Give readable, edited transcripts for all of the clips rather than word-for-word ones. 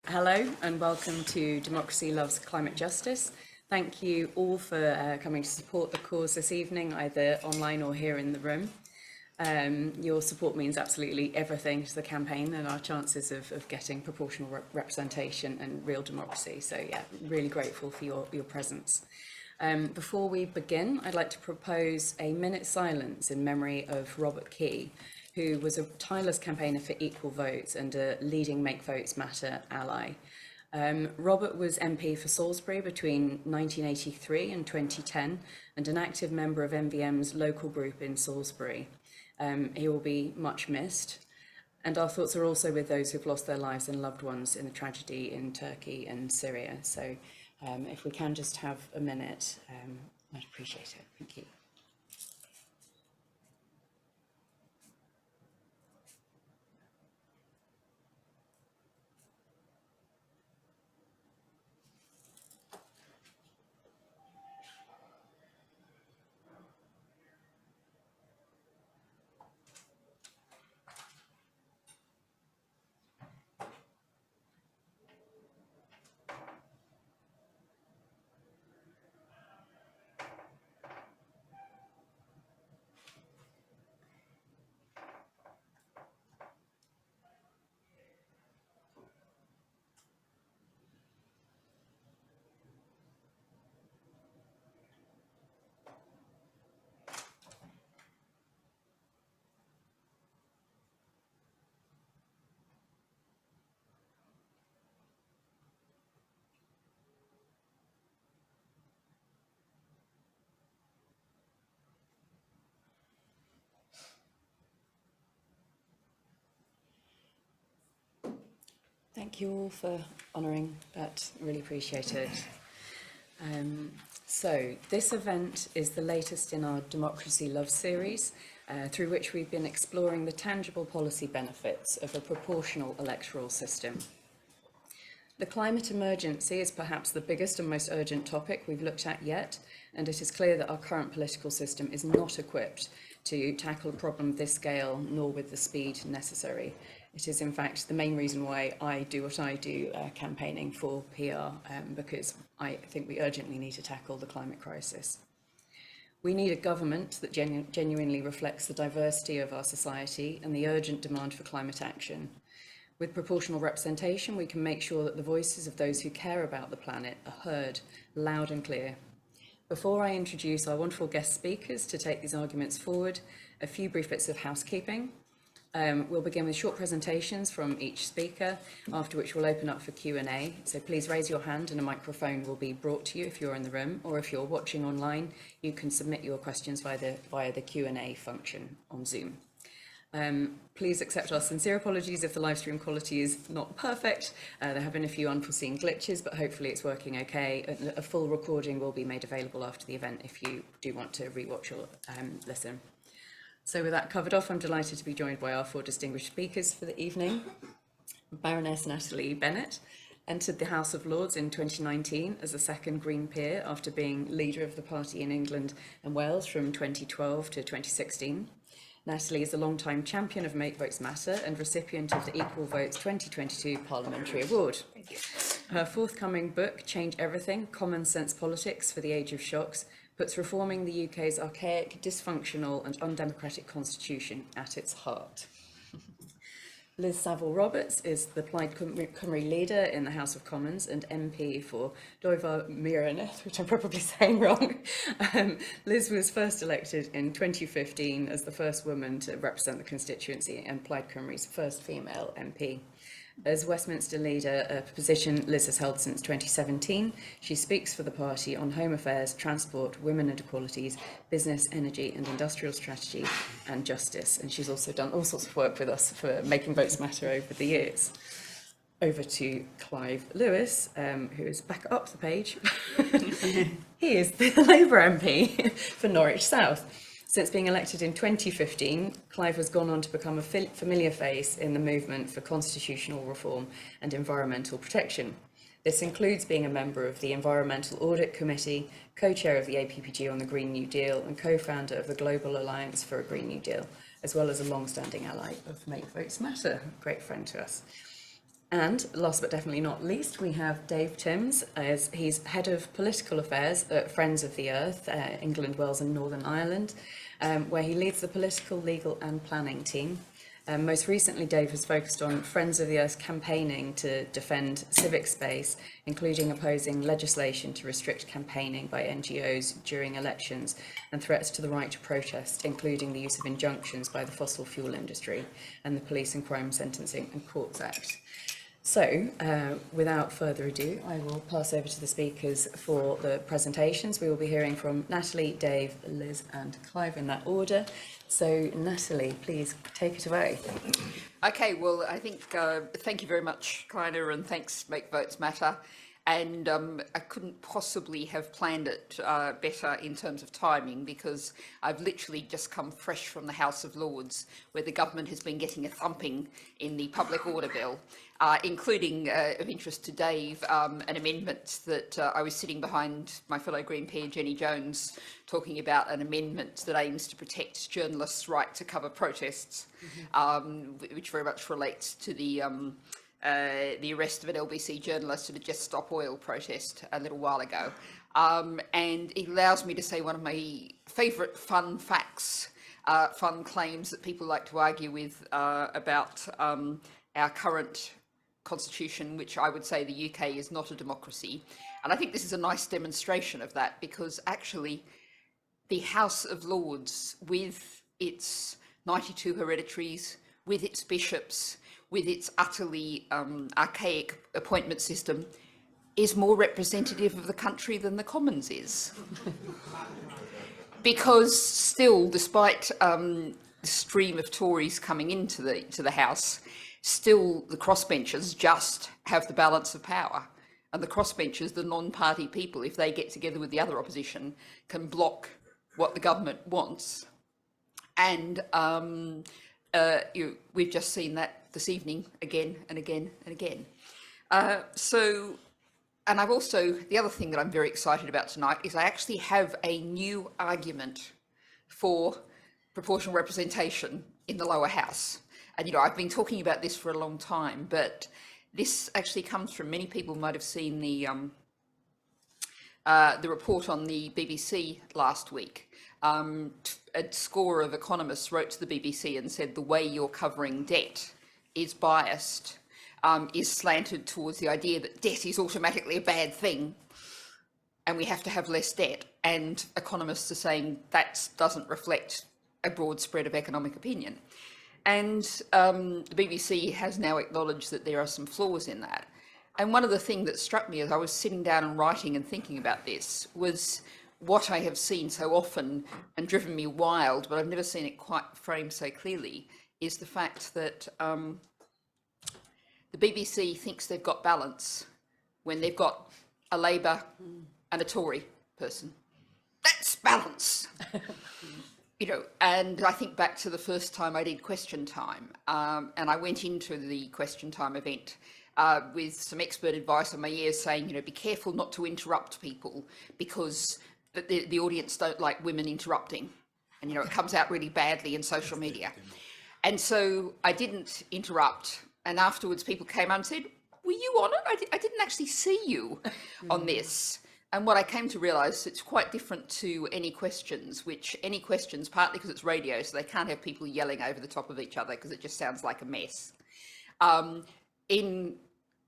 Hello and welcome to Democracy Loves Climate Justice. Thank you all for coming to support the cause this evening, either online or here in the room. Your support means absolutely everything to the campaign and our chances of getting proportional representation and real democracy. So yeah, really grateful for your presence. Before we begin, I'd like to propose a minute's silence in memory of Robert Key, who was a tireless campaigner for equal votes and a leading Make Votes Matter ally. Robert was MP for Salisbury between 1983 and 2010 and an active member of MVM's local group in Salisbury. He will be much missed, and our thoughts are also with those who've lost their lives and loved ones in the tragedy in Turkey and Syria. So if we can just have a minute, I'd appreciate it. Thank you. Thank you all for honouring that, really appreciate it. So this event is the latest in our Democracy Love series, through which we've been exploring the tangible policy benefits of a proportional electoral system. The climate emergency is perhaps the biggest and most urgent topic we've looked at yet, and it is clear that our current political system is not equipped to tackle a problem of this scale, nor with the speed necessary. It is, in fact, the main reason why I do what I do, campaigning for PR, because I think we urgently need to tackle the climate crisis. We need a government that genuinely reflects the diversity of our society and the urgent demand for climate action. With proportional representation, we can make sure that the voices of those who care about the planet are heard loud and clear. Before I introduce our wonderful guest speakers to take these arguments forward, a few brief bits of housekeeping. We'll begin with short presentations from each speaker, after which we'll open up for Q&A. So please raise your hand and a microphone will be brought to you if you're in the room, or if you're watching online, you can submit your questions via the Q&A function on Zoom. Please accept our sincere apologies if the live stream quality is not perfect. There have been a few unforeseen glitches, but hopefully it's working okay. A full recording will be made available after the event if you do want to rewatch or listen. So with that covered off, I'm delighted to be joined by our four distinguished speakers for the evening. Baroness Natalie Bennett entered the House of Lords in 2019 as a second Green peer after being leader of the party in England and Wales from 2012 to 2016. Natalie is a long-time champion of Make Votes Matter and recipient of the Equal Votes 2022 Parliamentary Award. Thank you. Her forthcoming book, Change Everything, Common Sense Politics for the Age of Shocks, puts reforming the UK's archaic, dysfunctional and undemocratic constitution at its heart. Liz Saville-Roberts is the Plaid Cymru leader in the House of Commons and MP for Dwyfor Meirionnydd, which I'm probably saying wrong. Liz was first elected in 2015 as the first woman to represent the constituency and Plaid Cymru's first female MP. As Westminster leader, a position Liz has held since 2017, she speaks for the party on home affairs, transport, women and equalities, business, energy and industrial strategy and justice. And she's also done all sorts of work with us for Making Votes Matter over the years. Over to Clive Lewis, who is back up the page. He is the Labour MP for Norwich South. Since being elected in 2015, Clive has gone on to become a familiar face in the movement for constitutional reform and environmental protection. This includes being a member of the Environmental Audit Committee, co-chair of the APPG on the Green New Deal and co-founder of the Global Alliance for a Green New Deal, as well as a long-standing ally of Make Votes Matter, a great friend to us. And last but definitely not least, we have Dave Timms, as he's Head of Political Affairs at Friends of the Earth, England, Wales and Northern Ireland, where he leads the political, legal and planning team. Most recently, Dave has focused on Friends of the Earth campaigning to defend civic space, including opposing legislation to restrict campaigning by NGOs during elections and threats to the right to protest, including the use of injunctions by the fossil fuel industry and the Police and Crime Sentencing and Courts Act. So, without further ado, I will pass over to the speakers for the presentations. We will be hearing from Natalie, Dave, Liz and Clive in that order. So, Natalie, please take it away. Okay, well, I think, thank you very much, Kleiner, and thanks, Make Votes Matter. And I couldn't possibly have planned it better in terms of timing, because I've literally just come fresh from the House of Lords, where the government has been getting a thumping in the public order bill, including, of interest to Dave, an amendment that I was sitting behind my fellow Green Peer Jenny Jones, talking about an amendment that aims to protect journalists' right to cover protests, which very much relates to the arrest of an LBC journalist at a Just Stop Oil protest a little while ago. And it allows me to say one of my favourite fun facts, fun claims that people like to argue with about our current constitution, which I would say the UK is not a democracy. And I think this is a nice demonstration of that, because actually the House of Lords, with its 92 hereditaries, with its bishops, with its utterly archaic appointment system, is more representative of the country than the Commons is. Because still, despite the stream of Tories coming into the House, still the crossbenchers just have the balance of power. And the crossbenchers, the non-party people, if they get together with the other opposition, can block what the government wants. And we've just seen that this evening again and again and again. And I've also, the other thing that I'm very excited about tonight is I actually have a new argument for proportional representation in the lower house. And, I've been talking about this for a long time, but this actually comes from, many people might have seen the report on the BBC last week. A score of economists wrote to the BBC and said the way you're covering debt is biased, is slanted towards the idea that debt is automatically a bad thing and we have to have less debt. And economists are saying that doesn't reflect a broad spread of economic opinion. And the BBC has now acknowledged that there are some flaws in that. And one of the things that struck me as I was sitting down and writing and thinking about this was what I have seen so often and driven me wild, but I've never seen it quite framed so clearly, is the fact that the BBC thinks they've got balance when they've got a Labour and a Tory person. That's balance. And I think back to the first time I did Question Time, and I went into the Question Time event with some expert advice on my ears saying, be careful not to interrupt people, because the audience don't like women interrupting. And, it comes out really badly in social media. And so I didn't interrupt. And afterwards people came out and said, were you on it? I didn't actually see you on this. And what I came to realise, it's quite different to any questions, partly because it's radio, so they can't have people yelling over the top of each other because it just sounds like a mess. In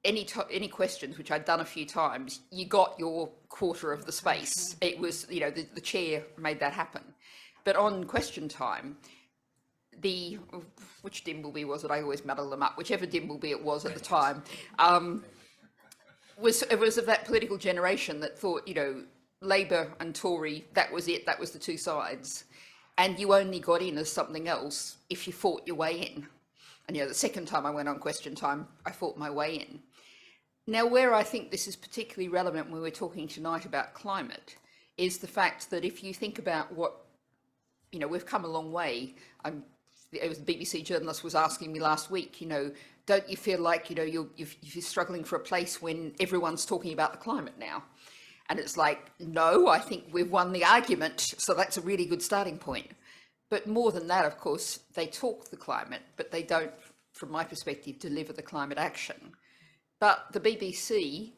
any questions, which I'd done a few times, you got your quarter of the space. It was, the chair made that happen. But on Question Time, which Dimbleby was it? I always muddle them up. Whichever Dimbleby it was at the time, was of that political generation that thought, Labour and Tory, that was it, that was the two sides. And you only got in as something else if you fought your way in. And, the second time I went on Question Time, I fought my way in. Now, where I think this is particularly relevant when we're talking tonight about climate is the fact that if you think about what, we've come a long way. It was the BBC journalist was asking me last week, don't you feel like, you're struggling for a place when everyone's talking about the climate now? And it's like, no, I think we've won the argument. So that's a really good starting point. But more than that, of course, they talk the climate, but they don't, from my perspective, deliver the climate action. But the BBC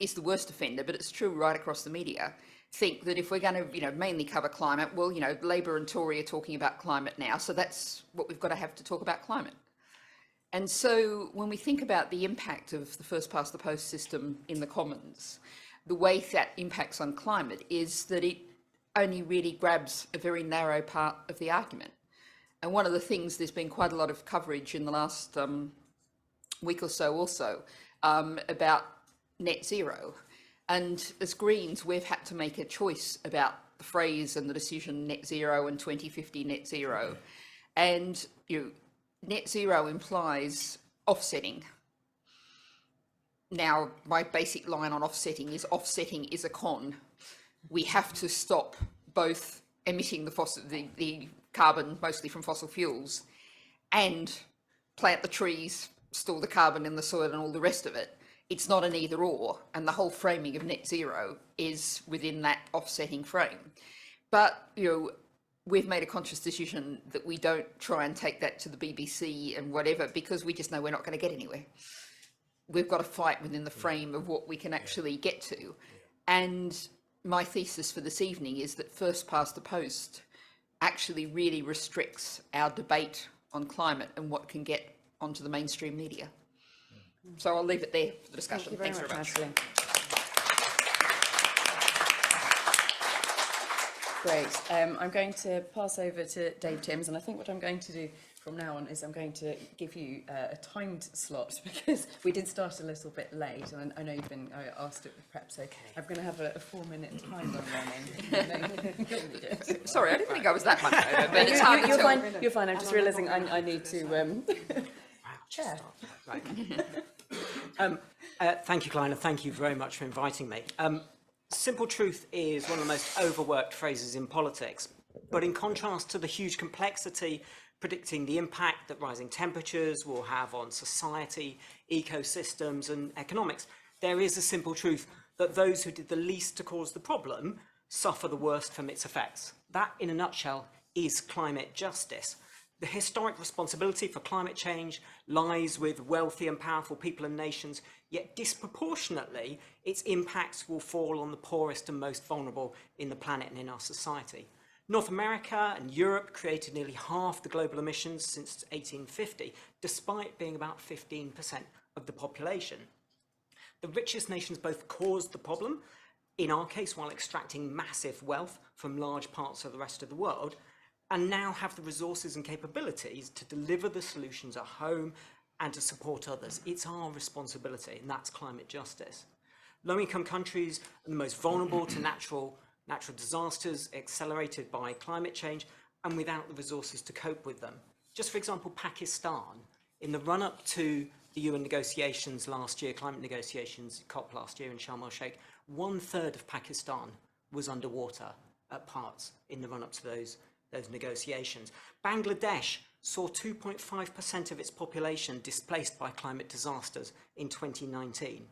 is the worst offender, but it's true right across the media, think that if we're going to, mainly cover climate, well, Labor and Tory are talking about climate now, so that's what we've got to have to talk about climate. And so when we think about the impact of the first past the post system in the Commons, the way that impacts on climate is that it only really grabs a very narrow part of the argument. And one of the things, there's been quite a lot of coverage in the last week or so also about net zero. And as Greens, we've had to make a choice about the phrase and the decision net zero and 2050 net zero. And net zero implies offsetting. Now, my basic line on offsetting is a con. We have to stop both emitting the carbon, mostly from fossil fuels, and plant the trees, store the carbon in the soil and all the rest of it. It's not an either or, and the whole framing of net zero is within that offsetting frame. But, we've made a conscious decision that we don't try and take that to the BBC and whatever, because we just know we're not going to get anywhere. We've got to fight within the frame of what we can actually get to. And my thesis for this evening is that first past the post actually really restricts our debate on climate and what can get onto the mainstream media. So I'll leave it there for the discussion. Thanks very much, Natalie. Great. I'm going to pass over to Dave Timms, and I think what I'm going to do from now on is I'm going to give you a timed slot, because we did start a little bit late, and I know you've been asked it prep, so I'm going to have a 4-minute timer running. Sorry, I didn't think I was that much over, but it's hard to tell. You're fine. I'm just realising I need to chair. Right. Thank you, Clive, and thank you very much for inviting me. Simple truth is one of the most overworked phrases in politics, but in contrast to the huge complexity predicting the impact that rising temperatures will have on society, ecosystems and economics, there is a simple truth that those who did the least to cause the problem suffer the worst from its effects. That, in a nutshell, is climate justice. The historic responsibility for climate change lies with wealthy and powerful people and nations, yet disproportionately its impacts will fall on the poorest and most vulnerable in the planet and in our society. North America and Europe created nearly half the global emissions since 1850, despite being about 15% of the population. The richest nations both caused the problem, in our case while extracting massive wealth from large parts of the rest of the world, and now have the resources and capabilities to deliver the solutions at home and to support others. It's our responsibility, and that's climate justice. Low-income countries are the most vulnerable to natural disasters accelerated by climate change and without the resources to cope with them. Just for example, Pakistan, in the run-up to the UN negotiations last year, climate negotiations, COP last year in Sharm el-Sheikh, 1/3 of Pakistan was underwater at parts in the run-up to those negotiations. Bangladesh saw 2.5% of its population displaced by climate disasters in 2019.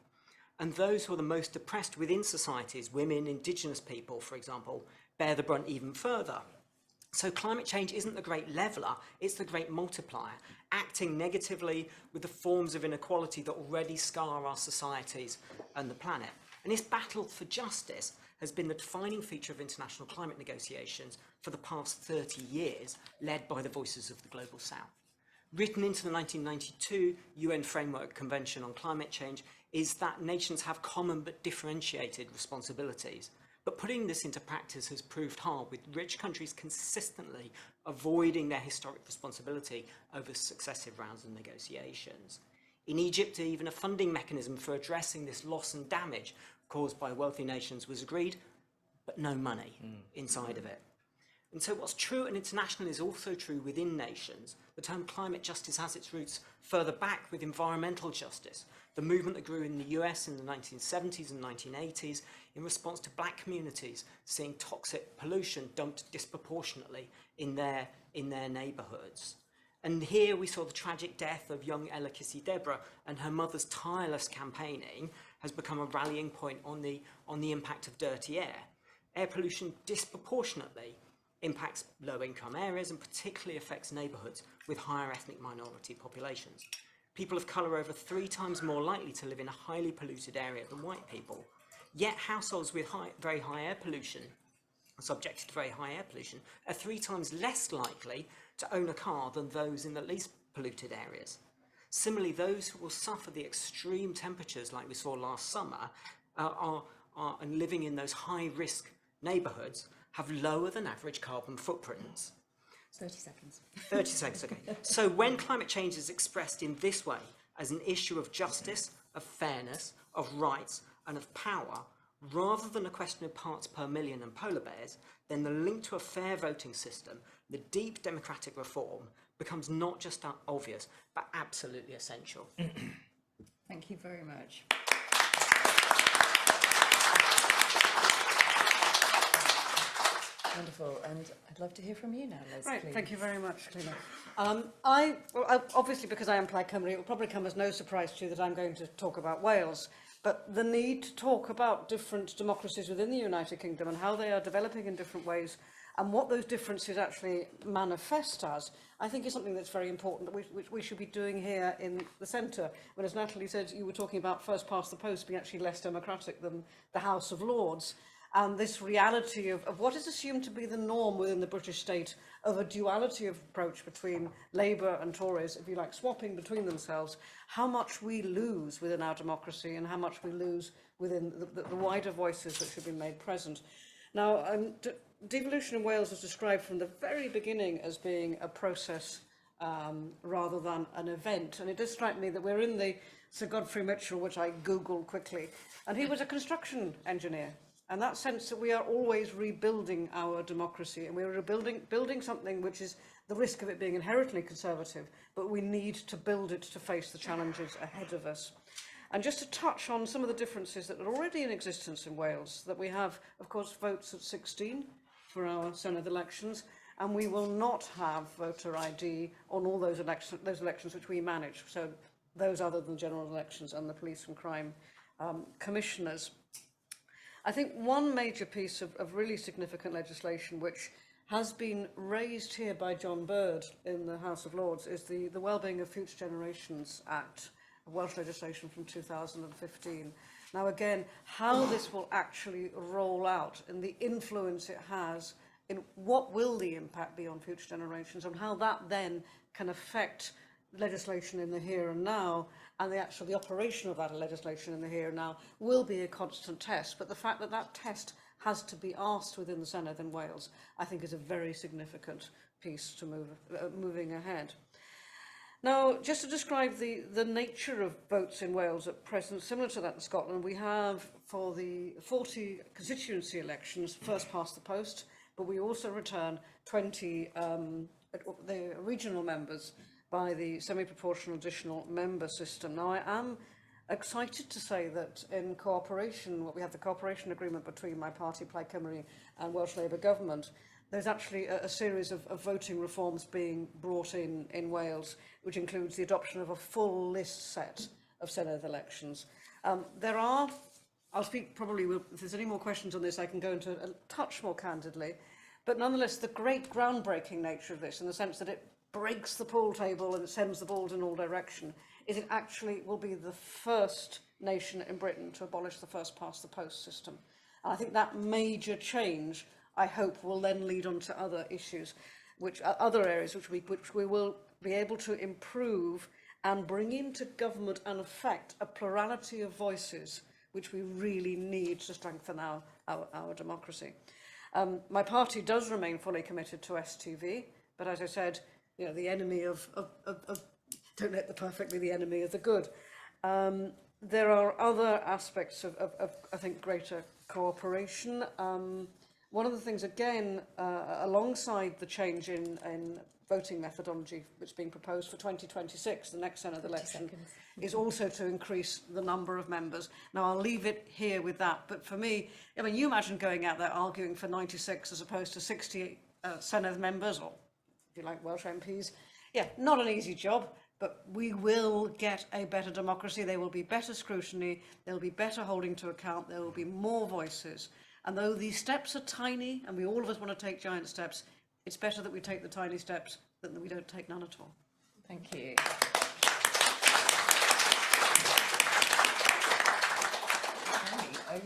And those who are the most oppressed within societies, women, indigenous people, for example, bear the brunt even further. So climate change isn't the great leveller, it's the great multiplier, acting negatively with the forms of inequality that already scar our societies and the planet. And this battle for justice has been the defining feature of international climate negotiations for the past 30 years, led by the voices of the Global South. Written into the 1992 UN Framework Convention on Climate Change is that nations have common but differentiated responsibilities. But putting this into practice has proved hard, with rich countries consistently avoiding their historic responsibility over successive rounds of negotiations. In Egypt, even a funding mechanism for addressing this loss and damage caused by wealthy nations was agreed, but no money inside of it. And so what's true and international is also true within nations. The term climate justice has its roots further back with environmental justice, the movement that grew in the US in the 1970s and 1980s in response to black communities seeing toxic pollution dumped disproportionately in their neighborhoods. And here we saw the tragic death of young Ella Kissy Deborah, and her mother's tireless campaigning has become a rallying point on the impact of dirty air. Air pollution disproportionately impacts low-income areas and particularly affects neighbourhoods with higher ethnic minority populations. People of colour are over 3 times more likely to live in a highly polluted area than white people. Yet households with very high air pollution, subjected to very high air pollution, are 3 times less likely to own a car than those in the least polluted areas. Similarly, those who will suffer the extreme temperatures like we saw last summer and living in those high-risk neighbourhoods have lower than average carbon footprints. 30 seconds. 30 seconds, okay. So when climate change is expressed in this way, as an issue of justice, of fairness, of rights, and of power, rather than a question of parts per million and polar bears, then the link to a fair voting system, the deep democratic reform, becomes not just obvious, but absolutely essential. Thank you very much. Wonderful, and I'd love to hear from you now, Liz. Right, please. thank you very much, Clive. Obviously, because I am Plaid Cymru, it will probably come as no surprise to you that I'm going to talk about Wales. But the need to talk about different democracies within the United Kingdom and how they are developing in different ways and what those differences actually manifest as, I think is something that's very important that we should be doing here in the centre. When, as Natalie said, you were talking about first past the post being actually less democratic than the House of Lords. And this reality of what is assumed to be the norm within the British state of a duality of approach between Labour and Tories, if you like, swapping between themselves, how much we lose within our democracy and how much we lose within the wider voices that should be made present. Now, devolution in Wales was described from the very beginning as being a process rather than an event. And it does strike me that we're in the Sir Godfrey Mitchell, which I Googled quickly, and he was a construction engineer. And that sense that we are always rebuilding our democracy, and we're building something which is the risk of it being inherently conservative, but we need to build it to face the challenges ahead of us. And just to touch on some of the differences that are already in existence in Wales, that we have, of course, votes at 16 for our Senedd elections, and we will not have voter ID on all those elections which we manage, so those other than general elections and the police and crime commissioners. I think one major piece of really significant legislation which has been raised here by John Bird in the House of Lords is the Wellbeing of Future Generations Act, Welsh legislation from 2015. Now again, how this will actually roll out and the influence it has in what will the impact be on future generations and how that then can affect legislation in the here and now, and the operation of that legislation in the here and now will be a constant test. But the fact that that test has to be asked within the Senedd in Wales, I think, is a very significant piece to moving ahead. Now, just to describe the nature of votes in Wales at present, similar to that in Scotland, we have for the 40 constituency elections first past the post, but we also return 20 the regional members by the semi-proportional additional member system. Now, I am excited to say that in cooperation, we have the cooperation agreement between my party, Plaid Cymru, and Welsh Labour government. There's actually a series of voting reforms being brought in Wales, which includes the adoption of a full list set of Senedd elections. I'll speak probably, if there's any more questions on this, I can go into a touch more candidly, but nonetheless, the great groundbreaking nature of this, in the sense that it breaks the pool table and sends the balls in all directions, is it actually will be the first nation in Britain to abolish the first past the post system. And I think that major change, I hope, will then lead on to other issues, other areas which we will be able to improve and bring into government and effect a plurality of voices which we really need to strengthen our democracy. My party does remain fully committed to STV, but as I said, you know, the enemy of don't let the perfect be the enemy of the good. There are other aspects of I think, greater cooperation. One of the things, again, alongside the change in voting methodology that's being proposed for 2026, the next Senedd election, is also to increase the number of members. Now, I'll leave it here with that, but for me, I mean, you imagine going out there arguing for 96 as opposed to 60 Senedd members, or if you like, Welsh MPs. Yeah, not an easy job, but we will get a better democracy. There will be better scrutiny, there will be better holding to account, there will be more voices. And though these steps are tiny, and all of us want to take giant steps, it's better that we take the tiny steps than that we don't take none at all. Thank you.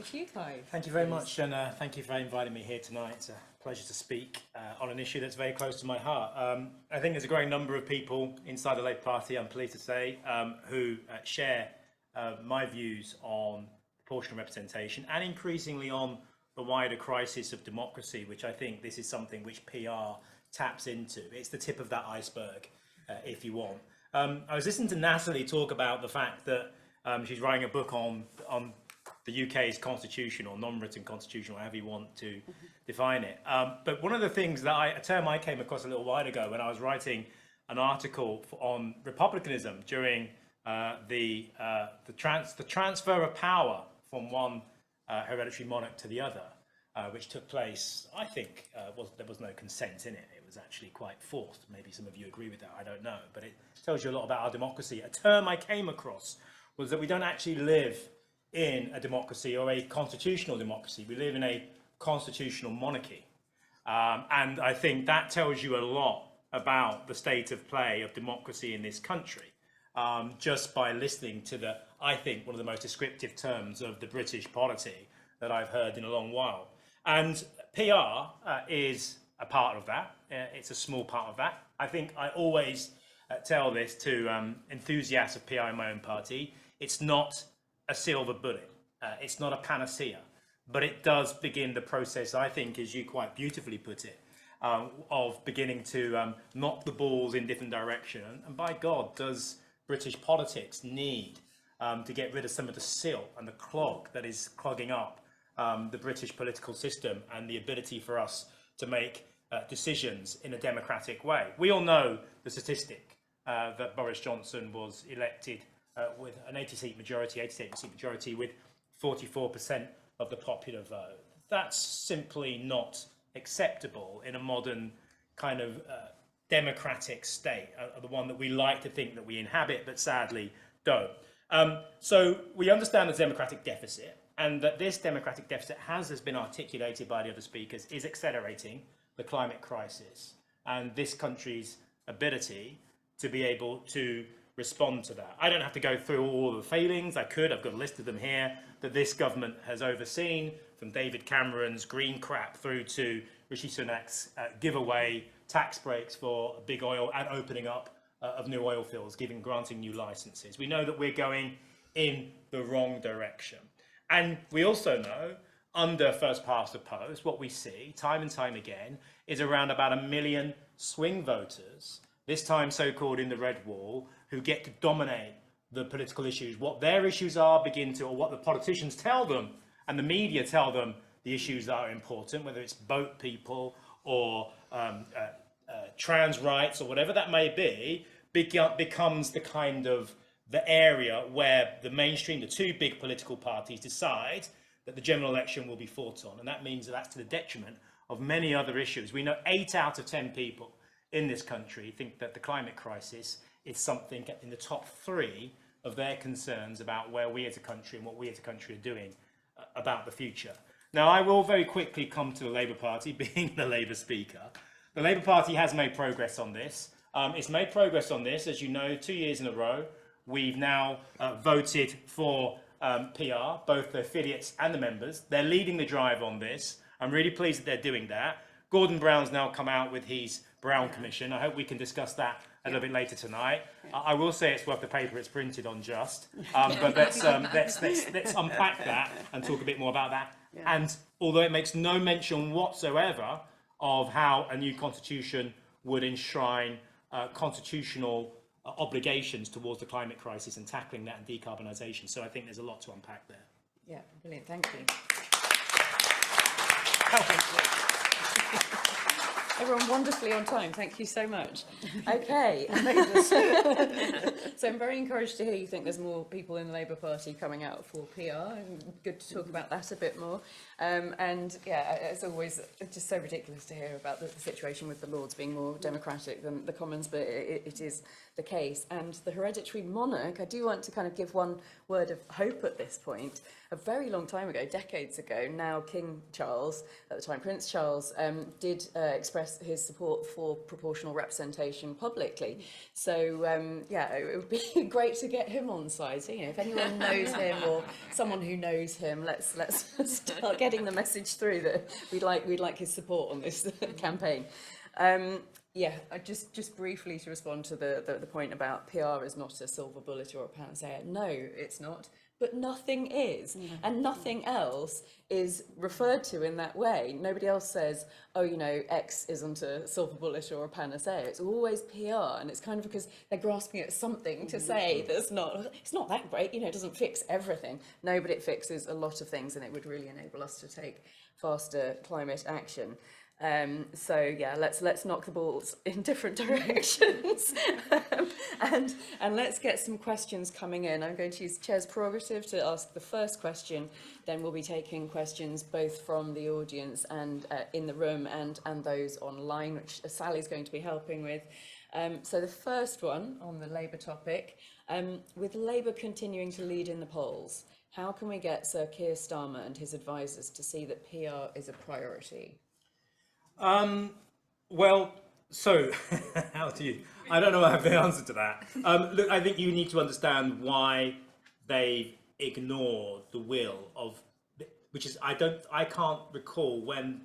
to you, Clive. Thank you very much, and thank you for inviting me here tonight. It's a pleasure to speak on an issue that's very close to my heart. I think there's a growing number of people inside the Labour Party, I'm pleased to say, who share my views on proportional representation and increasingly on the wider crisis of democracy, which I think this is something which PR taps into. It's the tip of that iceberg, if you want. I was listening to Natalie talk about the fact that she's writing a book on the UK's constitution, or non-written constitution, or however you want to define it. But one of the things that a term I came across a little while ago when I was writing an article on republicanism during the transfer of power from one hereditary monarch to the other, which took place, I think, there was no consent in it. It was actually quite forced. Maybe some of you agree with that, I don't know. But it tells you a lot about our democracy. A term I came across was that we don't actually live in a democracy or a constitutional democracy. We live in a constitutional monarchy. And I think that tells you a lot about the state of play of democracy in this country, just by listening to I think, one of the most descriptive terms of the British polity that I've heard in a long while. And PR is a part of that. It's a small part of that. I think I always tell this to enthusiasts of PR in my own party. It's not a silver bullet. It's not a panacea, but it does begin the process, I think, as you quite beautifully put it, of beginning to knock the balls in different directions. And by God, does British politics need to get rid of some of the silt and the clog that is clogging up the British political system and the ability for us to make decisions in a democratic way. We all know the statistic that Boris Johnson was elected with an 88 seat majority with 44% of the popular vote. That's simply not acceptable in a modern kind of democratic state, the one that we like to think that we inhabit, but sadly don't. So we understand the democratic deficit, and that this democratic deficit, has been articulated by the other speakers, is accelerating the climate crisis and this country's ability to be able to respond to that. I don't have to go through all the failings. I've got a list of them here that this government has overseen, from David Cameron's green crap through to Rishi Sunak's giveaway tax breaks for big oil and opening up of new oil fields, granting new licenses. We know that we're going in the wrong direction. And we also know, under first past the post, what we see time and time again is around about 1 million swing voters, this time so-called in the red wall, who get to dominate the political issues. What their issues are or what the politicians tell them and the media tell them the issues that are important, whether it's boat people or trans rights or whatever that may be, becomes the kind of the area where the mainstream, the two big political parties, decide that the general election will be fought on. And that means that's to the detriment of many other issues. We know 8 out of 10 people in this country think that the climate crisis is something in the top 3 of their concerns about where we as a country and what we as a country are doing about the future. Now, I will very quickly come to the Labour Party, being the Labour Speaker. The Labour Party has made progress on this. It's made progress on this, as you know, 2 years in a row. We've now voted for PR, both the affiliates and the members. They're leading the drive on this. I'm really pleased that they're doing that. Gordon Brown's now come out with his Brown Commission. I hope we can discuss that a little bit later tonight. I will say it's worth the paper it's printed on, but let's unpack that and talk a bit more about that. And although it makes no mention whatsoever of how a new constitution would enshrine constitutional obligations towards the climate crisis and tackling that and decarbonisation. So I think there's a lot to unpack there. Yeah, brilliant. Thank you. Everyone wonderfully on time. Thank you so much. Okay. So I'm very encouraged to hear you think there's more people in the Labour Party coming out for PR. Good to talk about that a bit more. And yeah, it's always just so ridiculous to hear about the situation with the Lords being more democratic than the Commons, but it is the case. And the hereditary monarch, I do want to kind of give one word of hope at this point. A very long time ago, decades ago, now King Charles, at the time Prince Charles, did express his support for proportional representation publicly. So, yeah, it would be great to get him on side. So, you know, if anyone knows him or someone who knows him, let's start getting the message through that we'd like his support on this campaign. Yeah, just briefly to respond to the point about PR is not a silver bullet or a panacea. No, it's not. But nothing is. And nothing else is referred to in that way. Nobody else says, oh, you know, X isn't a silver bullet or a panacea. It's always PR. And it's kind of because they're grasping at something to say that's not, it's not that great, you know, it doesn't fix everything. No, but it fixes a lot of things, and it would really enable us to take faster climate action. So yeah, let's knock the balls in different directions, and let's get some questions coming in. I'm going to use Chair's prerogative to ask the first question. Then we'll be taking questions both from the audience and in the room and those online, which Sally's going to be helping with. So the first one on the Labour topic, with Labour continuing to lead in the polls, how can we get Sir Keir Starmer and his advisers to see that PR is a priority? Well, so how do you? I don't know. I have the answer to that. Look, I think you need to understand why they've ignored the will of, which is I can't recall when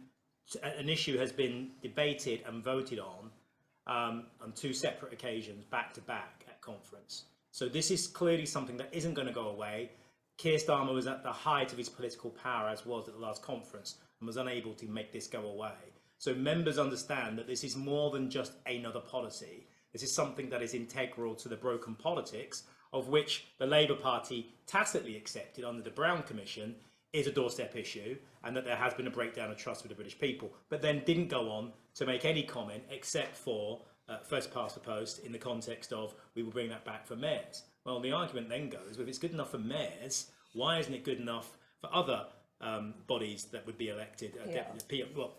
an issue has been debated and voted on two separate occasions, back to back at conference. So this is clearly something that isn't going to go away. Keir Starmer was at the height of his political power, as was at the last conference, and was unable to make this go away. So members understand that this is more than just another policy. This is something that is integral to the broken politics, of which the Labour Party tacitly accepted under the Brown Commission is a doorstep issue, and that there has been a breakdown of trust with the British people, but then didn't go on to make any comment except for first past the post in the context of we will bring that back for mayors. Well, the argument then goes, well, if it's good enough for mayors, why isn't it good enough for other bodies that would be elected?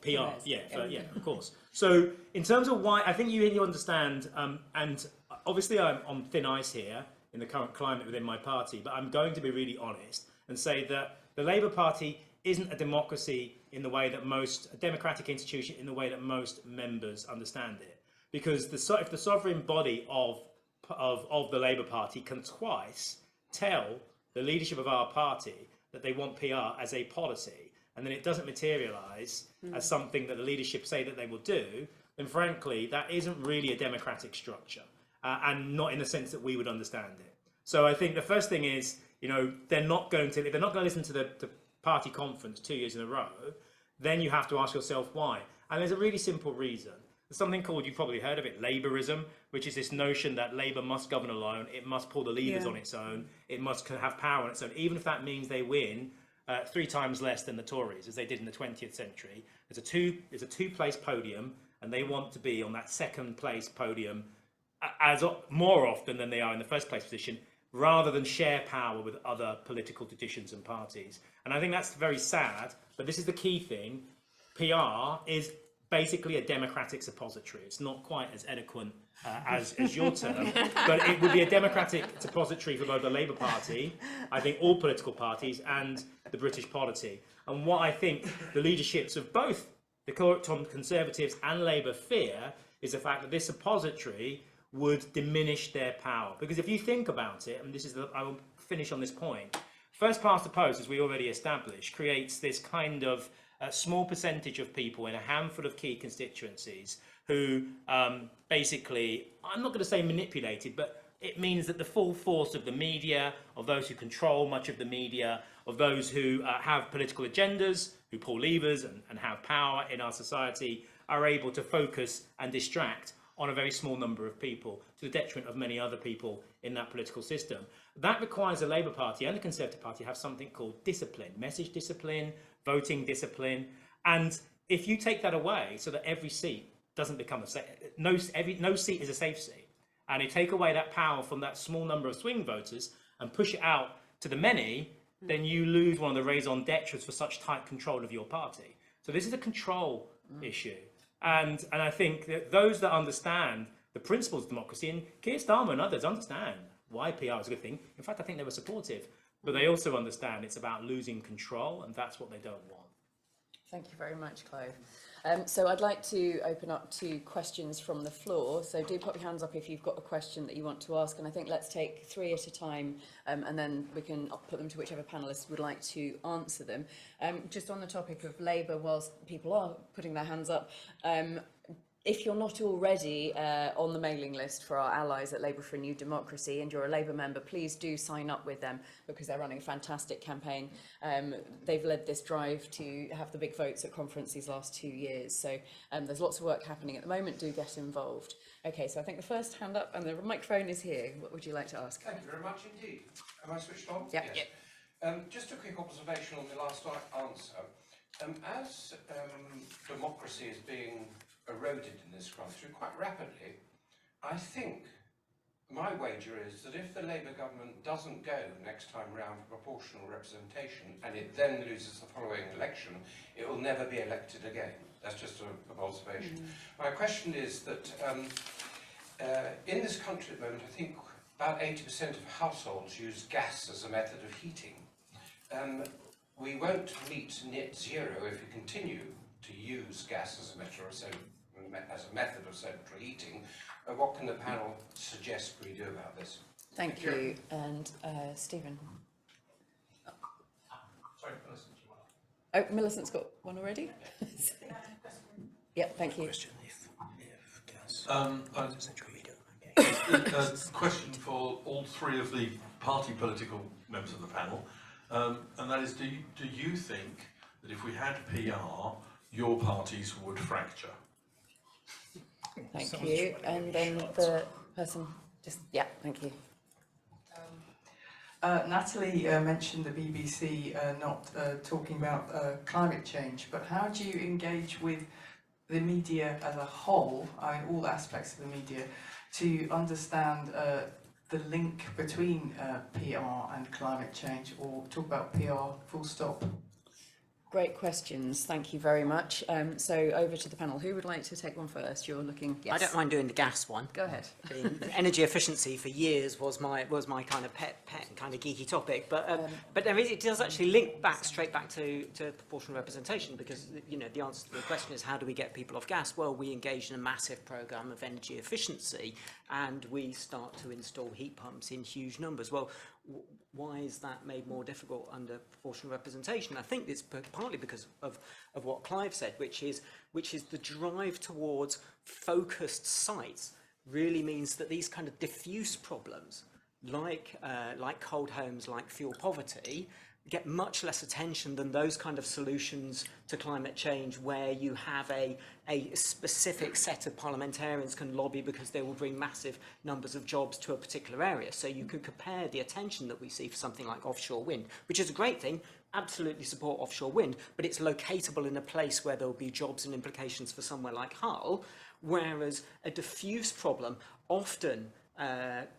PR, yeah, of course. So in terms of why, I think you understand, and obviously I'm on thin ice here in the current climate within my party, but I'm going to be really honest and say that the Labour Party isn't a democracy in the way that a democratic institution in the way that most members understand it. Because if the sovereign body of the Labour Party can twice tell the leadership of our party that they want PR as a policy, and then it doesn't materialise as something that the leadership say that they will do, then frankly, that isn't really a democratic structure, and not in the sense that we would understand it. So I think the first thing is, you know, if they're not going to listen to the party conference 2 years in a row, then you have to ask yourself why. And there's a really simple reason. There's something called, you've probably heard of it, Labourism, which is this notion that Labour must govern alone, it must pull the levers on its own, it must have power on its own, even if that means they win 3 times less than the Tories, as they did in the 20th century. There's a two-place podium, and they want to be on that second place podium as more often than they are in the first place position, rather than share power with other political traditions and parties. And I think that's very sad, but this is the key thing. PR is basically a democratic suppository. It's not quite as eloquent as your term, but it would be a democratic suppository for both the Labour Party, I think all political parties, and the British polity. And what I think the leaderships of both the Conservatives and Labour fear is the fact that this suppository would diminish their power. Because if you think about it, and I will finish on this point, first past the post, as we already established, creates this kind of a small percentage of people in a handful of key constituencies who basically, I'm not going to say manipulated, but it means that the full force of the media, of those who control much of the media, of those who have political agendas, who pull levers and have power in our society, are able to focus and distract on a very small number of people to the detriment of many other people in that political system. That requires the Labour Party and the Conservative Party to have something called discipline, message discipline, voting discipline. And if you take that away so that every seat doesn't become no seat is a safe seat, and you take away that power from that small number of swing voters and push it out to the many, then you lose one of the raison d'etres for such tight control of your party. So this is a control issue. And I think that those that understand the principles of democracy. And Keir Starmer and others understand why PR is a good thing. In fact, I think they were supportive, but they also understand it's about losing control, and that's what they don't want. Thank you very much, Clive. So I'd like to open up to questions from the floor. So do pop your hands up if you've got a question that you want to ask. And I think let's take 3 at a time, and then we can put them to whichever panellists would like to answer them. Just on the topic of Labour, whilst people are putting their hands up, if you're not already on the mailing list for our allies at Labour for a New Democracy and you're a Labour member, please do sign up with them because they're running a fantastic campaign. They've led this drive to have the big votes at conference these last 2 years. So there's lots of work happening at the moment. Do get involved. Okay, so I think the first hand up and the microphone is here. What would you like to ask? Thank you very much indeed. Am I switched on? Yep. Yes. Just a quick observation on the last answer. As democracy is being eroded in this country quite rapidly, I think my wager is that if the Labour government doesn't go next time round for proportional representation and it then loses the following election, it will never be elected again. That's just an observation. My question is that in this country at the moment, I think about 80% of households use gas as a method of heating. We won't meet net zero if we continue to use gas as a method of central heating. What can the panel suggest we do about this? Thank you. And Stephen. Sorry, Millicent, you want Oh, Millicent's got one already? Yep, thank you. A question for all 3 of the party political members of the panel, and that is, do you think that if we had PR, your parties would fracture? Thank you. And then the person just, yeah, thank you. Natalie mentioned the BBC not talking about climate change, but how do you engage with the media as a whole, I mean all aspects of the media, to understand the link between PR and climate change, or talk about PR full stop? Great questions. Thank you very much. So over to the panel. Who would like to take one first? You're looking. Yes. I don't mind doing the gas one. Go ahead. Energy efficiency for years was my kind of pet kind of geeky topic, but it does actually link straight back to proportional representation, because the answer to the question is, how do we get people off gas? Well, we engage in a massive program of energy efficiency, and we start to install heat pumps in huge numbers. Well, why is that made more difficult under proportional representation? I think it's partly because of what Clive said, which is the drive towards focused sites really means that these kind of diffuse problems, like cold homes, like fuel poverty, get much less attention than those kind of solutions to climate change where you have a specific set of parliamentarians can lobby because they will bring massive numbers of jobs to a particular area. So you could compare the attention that we see for something like offshore wind, which is a great thing, absolutely support offshore wind, but it's locatable in a place where there will be jobs and implications for somewhere like Hull, whereas a diffuse problem often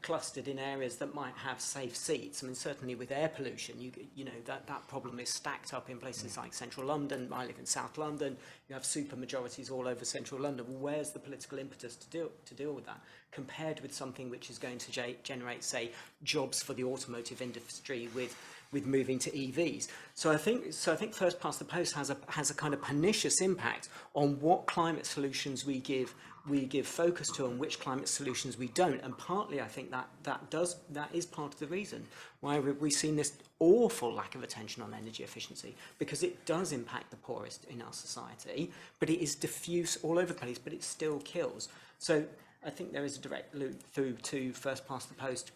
clustered in areas that might have safe seats. I mean, certainly with air pollution, you know that problem is stacked up in places like central London. I live in South London. You have super majorities all over central London. Well, where's the political impetus to deal with that, compared with something which is going to generate, say, jobs for the automotive industry with moving to EVs? So I think first past the post has a kind of pernicious impact on what climate solutions we give focus to and which climate solutions we don't. And partly I think that is part of the reason why we've seen this awful lack of attention on energy efficiency, because it does impact the poorest in our society, but it is diffuse all over the place, but it still kills. So I think there is a direct loop through to first past the post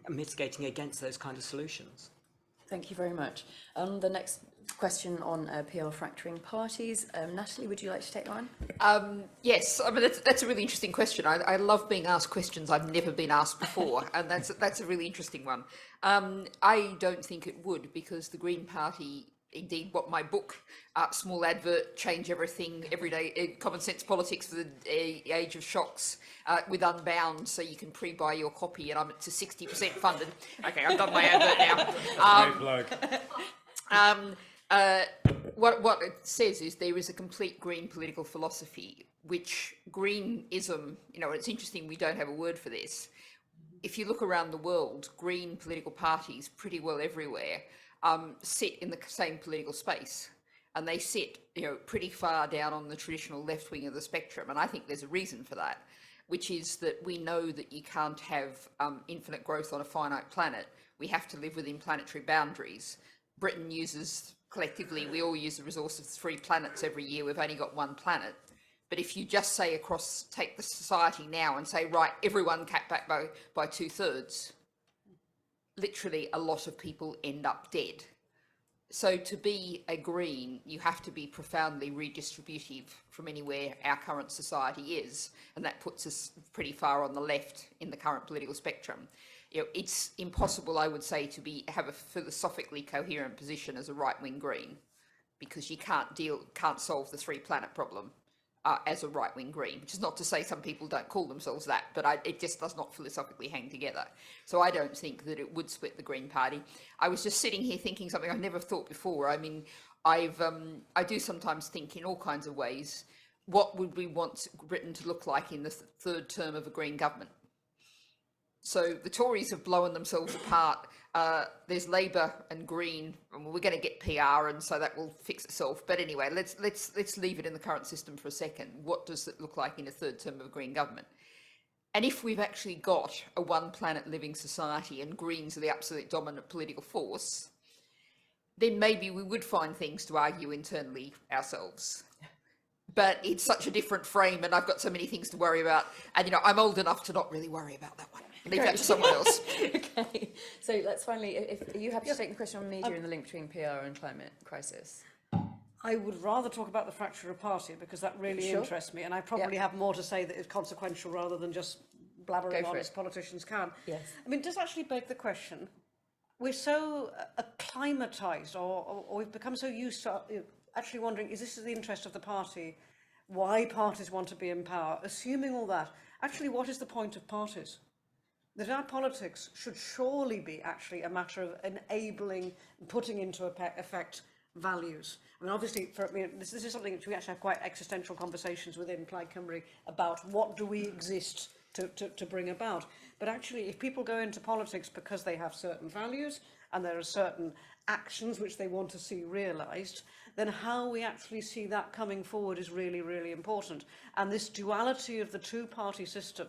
mitigating against those kind of solutions. Thank you very much. The next question on PR fracturing parties. Natalie, would you like to take that one? Yes, I mean that's a really interesting question. I love being asked questions I've never been asked before, and that's a really interesting one. I don't think it would, because the Green Party, indeed what my book, small advert, change everything, everyday common sense politics for the age of shocks, with Unbound, so you can pre-buy your copy, and I'm to 60% funded. Okay, I've done my advert now. What it says is there is a complete green political philosophy which greenism, you know, it's interesting we don't have a word for this. If you look around the world, green political parties pretty well everywhere sit in the same political space. And they sit, you know, pretty far down on the traditional left wing of the spectrum. And I think there's a reason for that, which is that we know that you can't have infinite growth on a finite planet. We have to live within planetary boundaries. Britain uses, collectively, we all use the resource of 3 planets every year. We've only got 1 planet. But if you just say take the society now and say, right, everyone cut back by 2/3, literally a lot of people end up dead. So to be a green, you have to be profoundly redistributive from anywhere our current society is, and that puts us pretty far on the left in the current political spectrum. You know, it's impossible, I would say, to have a philosophically coherent position as a right-wing green, because you can't solve the 3-planet problem as a right-wing green, which is not to say some people don't call themselves that, but it just does not philosophically hang together. So I don't think that it would split the Green Party. I was just sitting here thinking something I've never thought before. I mean, I do sometimes think in all kinds of ways, what would we want Britain to look like in the 3rd term of a Green government? So the Tories have blown themselves apart. There's Labour and Green, and we're going to get PR, and so that will fix itself. But anyway, let's leave it in the current system for a second. What does it look like in a 3rd term of a Green government? And if we've actually got a 1-planet living society and Greens are the absolute dominant political force, then maybe we would find things to argue internally ourselves. But it's such a different frame, and I've got so many things to worry about. And, you know, I'm old enough to not really worry about that one. Leave that to someone else. Okay, so let's finally, are you happy to take the question on media and the link between PR and climate crisis? I would rather talk about the fracture of party, because that really interests me, and I probably have more to say that is consequential rather than just blabbering on as politicians can. Yes. I mean, it does actually beg the question, we're so acclimatised, or we've become so used to actually wondering, is this in the interest of the party? Why parties want to be in power? Assuming all that, actually, what is the point of parties? That our politics should surely be actually a matter of enabling, putting into effect values. I mean, obviously, this is something which we actually have quite existential conversations within Plaid Cymru about what do we exist to bring about. But actually, if people go into politics because they have certain values and there are certain actions which they want to see realised, then how we actually see that coming forward is really, really important. And this duality of the 2-party system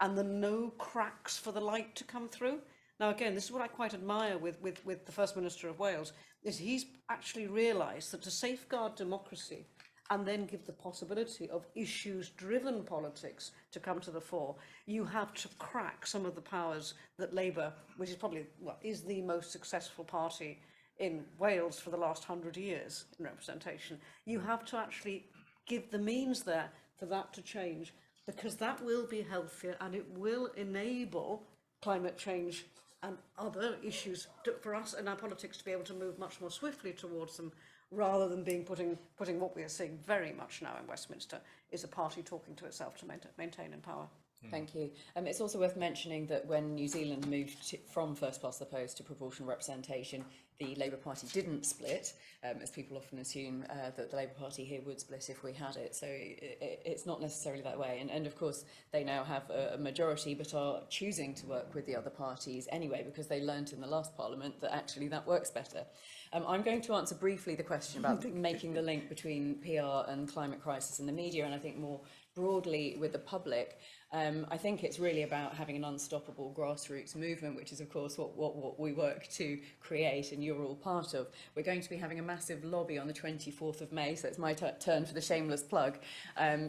and the no cracks for the light to come through. Now, again, this is what I quite admire with the First Minister of Wales, is he's actually realised that to safeguard democracy and then give the possibility of issues-driven politics to come to the fore, you have to crack some of the powers that Labour, which is probably, is the most successful party in Wales for the last 100 years in representation, you have to actually give the means there for that to change, because that will be healthier and it will enable climate change and other issues for us in our politics to be able to move much more swiftly towards them, rather than putting what we are seeing very much now in Westminster is a party talking to itself to maintain in power. Thank you. It's also worth mentioning that when New Zealand moved from first past the post to proportional representation, the Labour Party didn't split, as people often assume that the Labour Party here would split if we had it. So it's not necessarily that way. And of course, they now have a majority, but are choosing to work with the other parties anyway, because they learnt in the last Parliament that actually that works better. I'm going to answer briefly the question about making the link between PR and climate crisis in the media, and I think more broadly with the public. I think it's really about having an unstoppable grassroots movement, which is, of course, what we work to create, and you're all part of. We're going to be having a massive lobby on the 24th of May, so it's my turn for the shameless plug.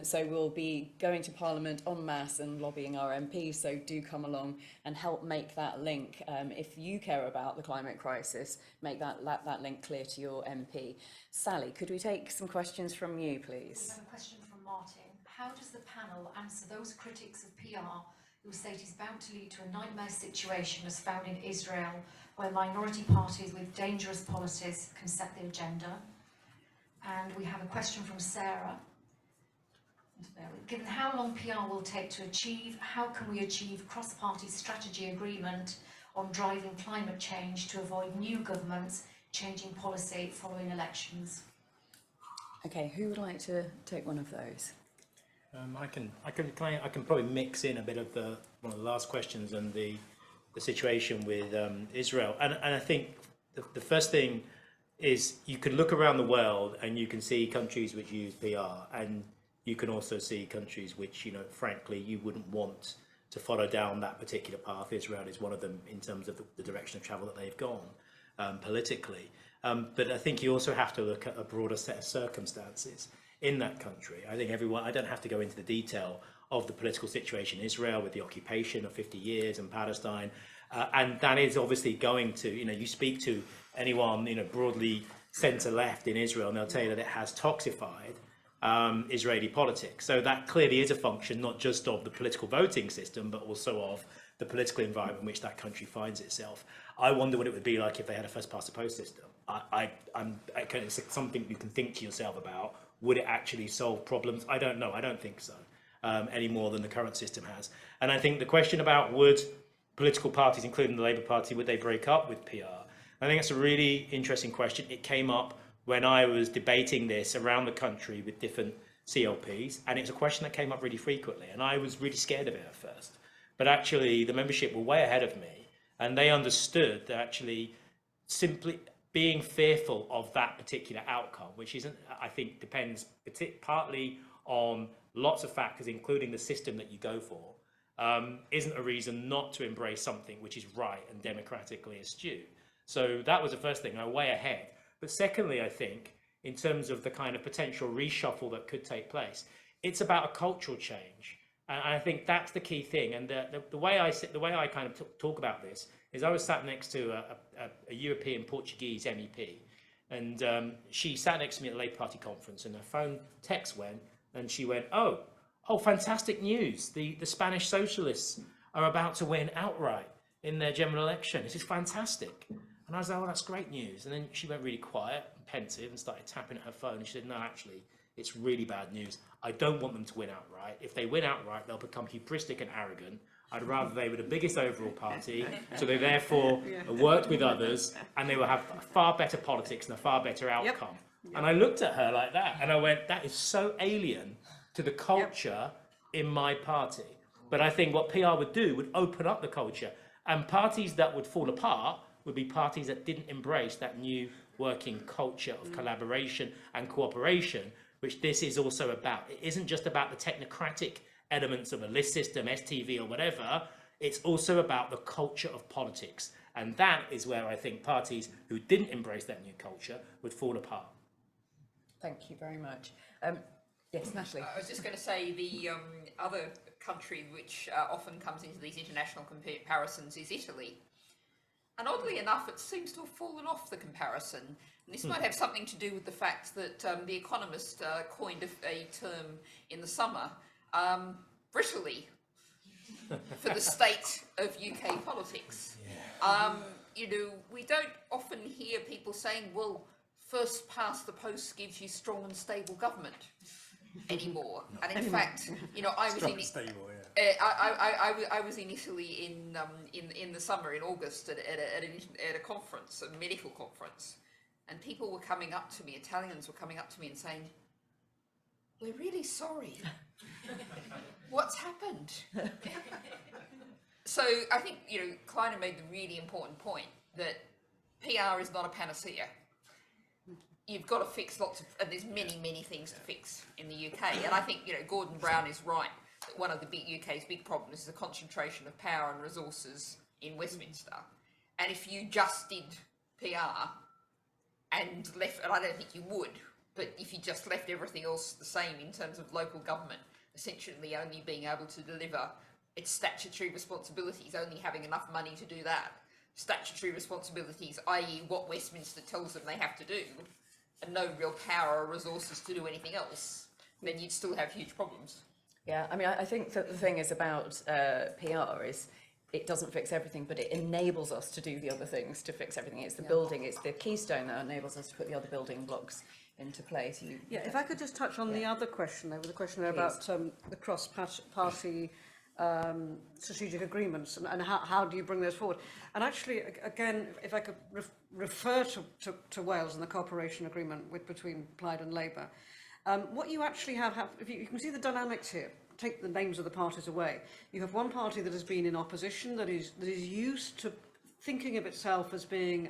So we'll be going to Parliament en masse and lobbying our MPs, so do come along and help make that link. If you care about the climate crisis, make that link clear to your MP. Sally, could we take some questions from you, please? We have a question from Martin. How does the panel answer those critics of PR who say it is bound to lead to a nightmare situation as found in Israel, where minority parties with dangerous policies can set the agenda? And we have a question from Sarah. Given how long PR will take to achieve, how can we achieve cross-party strategy agreement on driving climate change to avoid new governments changing policy following elections? Okay, who would like to take one of those? I can probably mix in a bit of one of the last questions and the situation with Israel, and I think the first thing is you can look around the world and you can see countries which use PR, and you can also see countries which, you know, frankly, you wouldn't want to follow down that particular path. Israel is one of them in terms of the direction of travel that they've gone politically. But I think you also have to look at a broader set of circumstances in that country. I think I don't have to go into the detail of the political situation in Israel with the occupation of 50 years in Palestine. And that is obviously going to, you know, you speak to anyone, you know, broadly centre-left in Israel, and they'll tell you that it has toxified Israeli politics. So that clearly is a function not just of the political voting system, but also of the political environment in which that country finds itself. I wonder what it would be like if they had a first-past-the-post system. It's something you can think to yourself about. Would it actually solve problems? I don't know. I don't think so, any more than the current system has. And I think the question about would political parties, including the Labour Party, would they break up with PR? I think that's a really interesting question. It came up when I was debating this around the country with different CLPs, and it's a question that came up really frequently, and I was really scared of it at first. But actually, the membership were way ahead of me, and they understood that actually simply being fearful of that particular outcome, which isn't, I think, depends partly on lots of factors, including the system that you go for, isn't a reason not to embrace something which is right and democratically astute. So that was the first thing, I'm way ahead. But secondly, I think, in terms of the kind of potential reshuffle that could take place, it's about a cultural change. And I think that's the key thing. And the way I kind of talk about this is I was sat next to a European Portuguese MEP, and she sat next to me at the Labour Party conference, and her phone text went, and she went, oh, fantastic news. The Spanish socialists are about to win outright in their general election. This is fantastic. And I was like, oh, that's great news. And then she went really quiet and pensive and started tapping at her phone. And she said, no, actually, it's really bad news. I don't want them to win outright. If they win outright, they'll become hubristic and arrogant. I'd rather they were the biggest overall party, so they therefore worked with others, and they will have far better politics and a far better outcome. Yep. And I looked at her like that, and I went, that is so alien to the culture in my party. But I think what PR would do would open up the culture, and parties that would fall apart would be parties that didn't embrace that new working culture of collaboration and cooperation, which this is also about. It isn't just about the technocratic elements of a list system, STV or whatever. It's also about the culture of politics. And that is where I think parties who didn't embrace that new culture would fall apart. Thank you very much. Yes, Natalie. I was just going to say the other country which often comes into these international comparisons is Italy. And oddly enough, it seems to have fallen off the comparison. And this might have something to do with the fact that The Economist coined a term in the summer, Brittily, for the state of UK politics. Yeah. You know, we don't often hear people saying, well, first past the post gives you strong and stable government anymore. And in fact, you know, I was in Italy in the summer, in August, at a conference, a medical conference, and people were coming up to me, Italians were coming up to me and saying, we're really sorry. What's happened? So I think, you know, Kleiner made the really important point that PR is not a panacea. You've got to fix lots of, and there's many things to fix in the UK. And I think, you know, Gordon Brown is right that one of the UK's big problems is the concentration of power and resources in Westminster. And if you just did PR and left, and I don't think you would, but if you just left everything else the same in terms of local government, essentially only being able to deliver its statutory responsibilities, only having enough money to do that, statutory responsibilities, i.e. what Westminster tells them they have to do, and no real power or resources to do anything else, then you'd still have huge problems. Yeah, I mean, I think that the thing is about PR is it doesn't fix everything, but it enables us to do the other things to fix everything. It's the building, it's the keystone that enables us to put the other building blocks into place. If I could just touch on the other question, there was a question there about the cross-party strategic agreements and how do you bring those forward. And actually, again, if I could refer to Wales and the cooperation agreement between Plaid and Labour, What you actually have if you can see the dynamics here, take the names of the parties away. You have one party that has been in opposition, that is used to thinking of itself as being,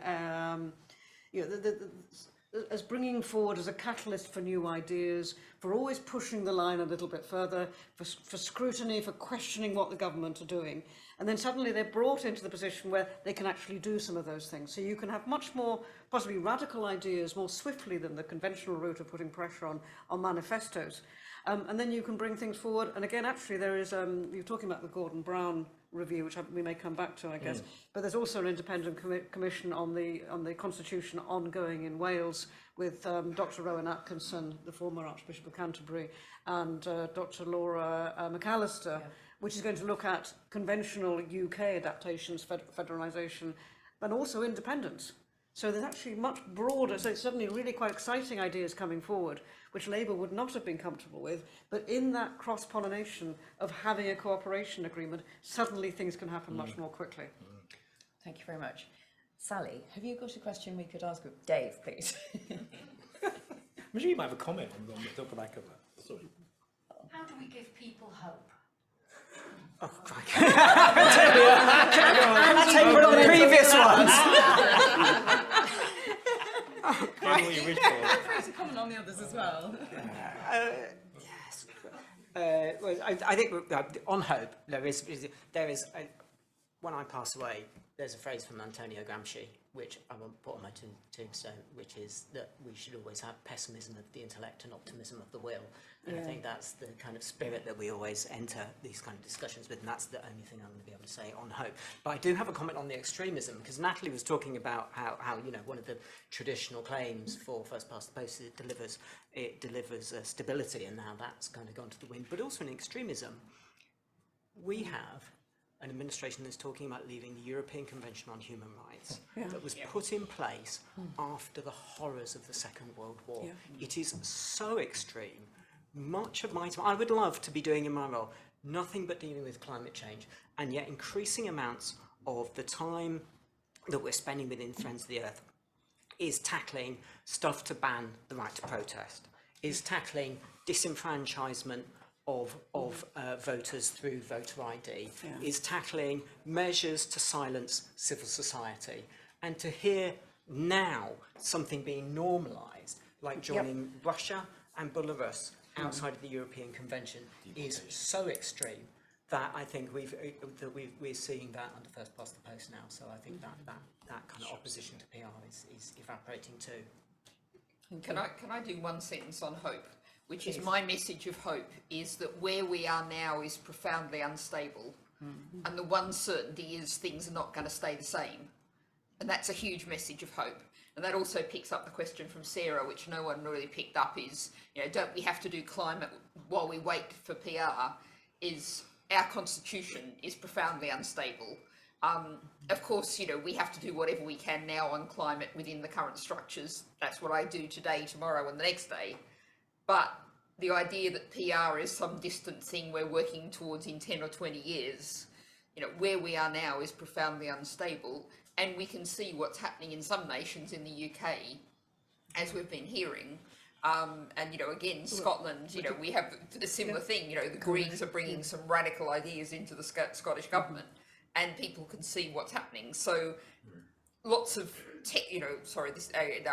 as bringing forward as a catalyst for new ideas, for always pushing the line a little bit further, for scrutiny, for questioning what the government are doing. And then suddenly they're brought into the position where they can actually do some of those things. So you can have much more possibly radical ideas more swiftly than the conventional route of putting pressure on manifestos. And then you can bring things forward. And again, actually, there is, you're talking about the Gordon Brown review, which we may come back to, I guess. But there's also an independent commission on the constitution ongoing in Wales with Dr. Rowan Atkinson, the former Archbishop of Canterbury, and Dr. Laura McAllister, which is going to look at conventional UK adaptations, federalisation, and also independence. So there's actually much broader, so it's suddenly really quite exciting ideas coming forward, which Labour would not have been comfortable with, but in that cross-pollination of having a cooperation agreement, suddenly things can happen much more quickly. Thank you very much. Sally, have you got a question we could ask? Dave, please. I'm sure you might have a comment on the back of that. Sorry. How do we give people hope? Oh, crikey. I'll take one of the previous ones. What you wish for. There's a comment on the others as well. Yes. Well, I think on hope, there is when I pass away, there's a phrase from Antonio Gramsci, which I won't put on my tombstone, which is that we should always have pessimism of the intellect and optimism of the will. And I think that's the kind of spirit that we always enter these kind of discussions with, and that's the only thing I'm going to be able to say on hope. But I do have a comment on the extremism, because Natalie was talking about how one of the traditional claims for first past the post, it delivers stability, and now that's kind of gone to the wind. But also in extremism, we have an administration that's talking about leaving the European Convention on Human Rights that was put in place after the horrors of the Second World War. It is so extreme. Much of my time, I would love to be doing in my role nothing but dealing with climate change, and yet increasing amounts of the time that we're spending within Friends of the Earth is tackling stuff to ban the right to protest, is tackling disenfranchisement of voters through voter ID, is tackling measures to silence civil society. And to hear now something being normalised, like joining Russia and Belarus outside of the European Convention, is so extreme that I think we're seeing that under first past the post now. So I think that kind of opposition to PR is evaporating too. Can I do one sentence on hope? Which is my message of hope, is that where we are now is profoundly unstable. And the one certainty is things are not going to stay the same. And that's a huge message of hope. And that also picks up the question from Sarah, which no one really picked up, is, don't we have to do climate while we wait for PR? Is our constitution is profoundly unstable. Of course, we have to do whatever we can now on climate within the current structures. That's what I do today, tomorrow and the next day. But the idea that PR is some distant thing we're working towards in 10 or 20 years, where we are now is profoundly unstable. And we can see what's happening in some nations in the UK, as we've been hearing. And, again, Scotland, we have a similar thing. The Greens are bringing some radical ideas into the Scottish government, and people can see what's happening. So lots of no,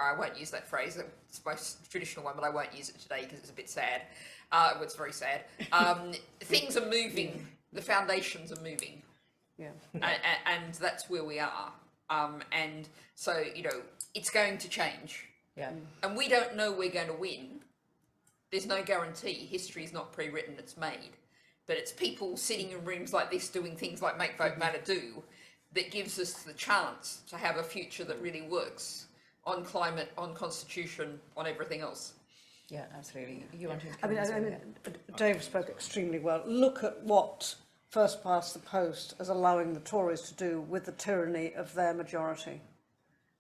I won't use that phrase. It's my traditional one, but I won't use it today because it's a bit sad. It's very sad. Things are moving. The foundations are moving. And that's where we are. And so, it's going to change. And we don't know we're going to win. There's no guarantee. History is not pre-written, it's made. But it's people sitting in rooms like this doing things like Make Vote Matter do that gives us the chance to have a future that really works on climate, on constitution, on everything else. Yeah, absolutely. You want to? I mean, Dave spoke extremely well. Look at what first past the post as allowing the Tories to do with the tyranny of their majority.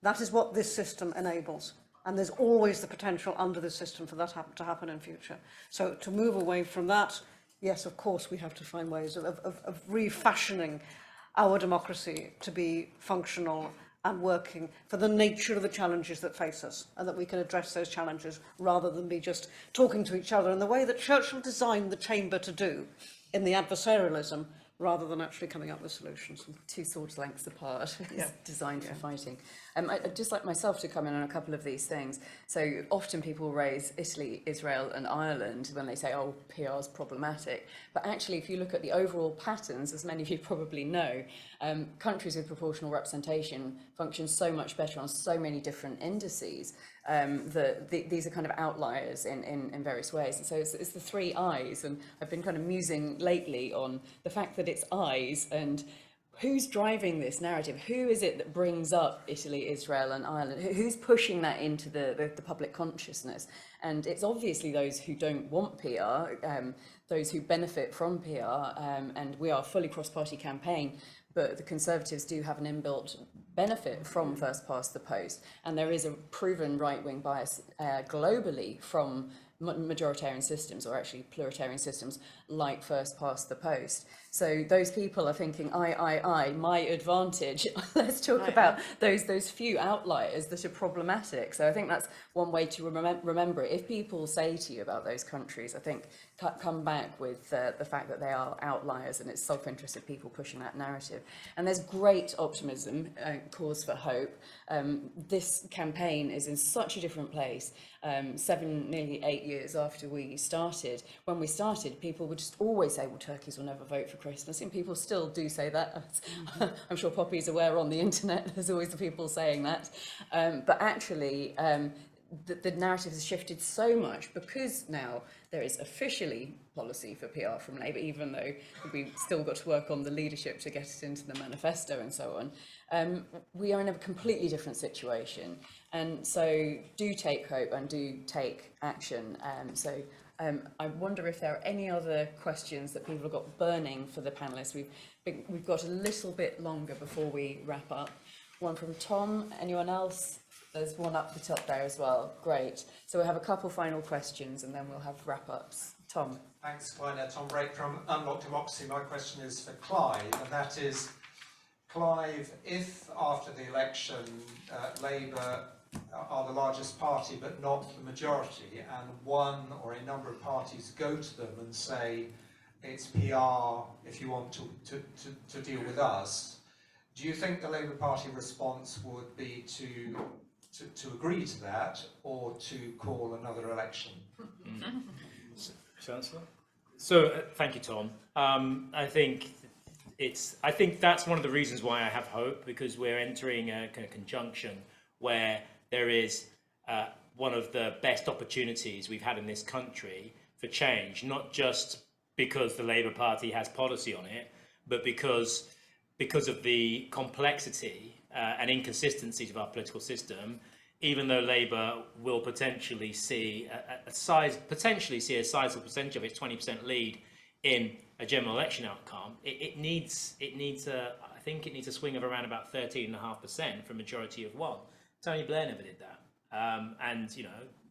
That is what this system enables. And there's always the potential under the system for that to happen in future. So to move away from that, yes, of course, we have to find ways of refashioning our democracy to be functional and working for the nature of the challenges that face us, and that we can address those challenges rather than be just talking to each other in the way that Churchill designed the chamber to do, in the adversarialism, rather than actually coming up with solutions. Two swords lengths apart. It's Yeah. designed for fighting. I'd just like myself to come in on a couple of these things. So often people raise Italy, Israel and Ireland when they say, oh, PR is problematic. But actually, if you look at the overall patterns, as many of you probably know, countries with proportional representation function so much better on so many different indices. These are kind of outliers in various ways. And so it's the three I's, and I've been kind of musing lately on the fact that it's I's and who's driving this narrative? Who is it that brings up Italy, Israel and Ireland? Who's pushing that into the public consciousness? And it's obviously those who don't want PR, those who benefit from PR, and we are a fully cross-party campaign, but the Conservatives do have an inbuilt benefit from first past the post, and there is a proven right-wing bias globally from majoritarian systems, or actually pluralitarian systems like first past the post. So those people are thinking, my advantage. Let's talk about those few outliers that are problematic. So I think that's one way to remember it. If people say to you about those countries, I think come back with the fact that they are outliers, and it's self-interested people pushing that narrative. And there's great optimism, cause for hope. This campaign is in such a different place. 7, nearly 8 years after we started. When we started, people would just always say, well, turkeys will never vote for Christmas, and people still do say that. I'm sure Poppy's aware on the internet, there's always the people saying that. But actually, the narrative has shifted so much because now there is officially policy for PR from Labour, even though we've still got to work on the leadership to get it into the manifesto and so on. We are in a completely different situation. And so do take hope and do take action. I wonder if there are any other questions that people have got burning for the panellists. We've got a little bit longer before we wrap up. One from Tom. Anyone else? There's one up the top there as well. Great. So we'll have a couple final questions and then we'll have wrap-ups. Tom. Thanks, Kleiner. Tom Brake from Unlock Democracy. My question is for Clive, and that is, Clive, if after the election Labour are the largest party but not the majority, and one or a number of parties go to them and say, it's PR if you want to deal with us, do you think the Labour Party response would be to agree to that, or to call another election? So thank you, Tom. I think that's one of the reasons why I have hope, because we're entering a kind of conjunction where there is one of the best opportunities we've had in this country for change, not just because the Labour Party has policy on it, but because of the complexity and inconsistencies of our political system. Even though Labour will potentially see a sizable percentage of its 20% lead in a general election outcome, it needs a swing of around about 13.5% for a majority of one. Tony Blair never did that, and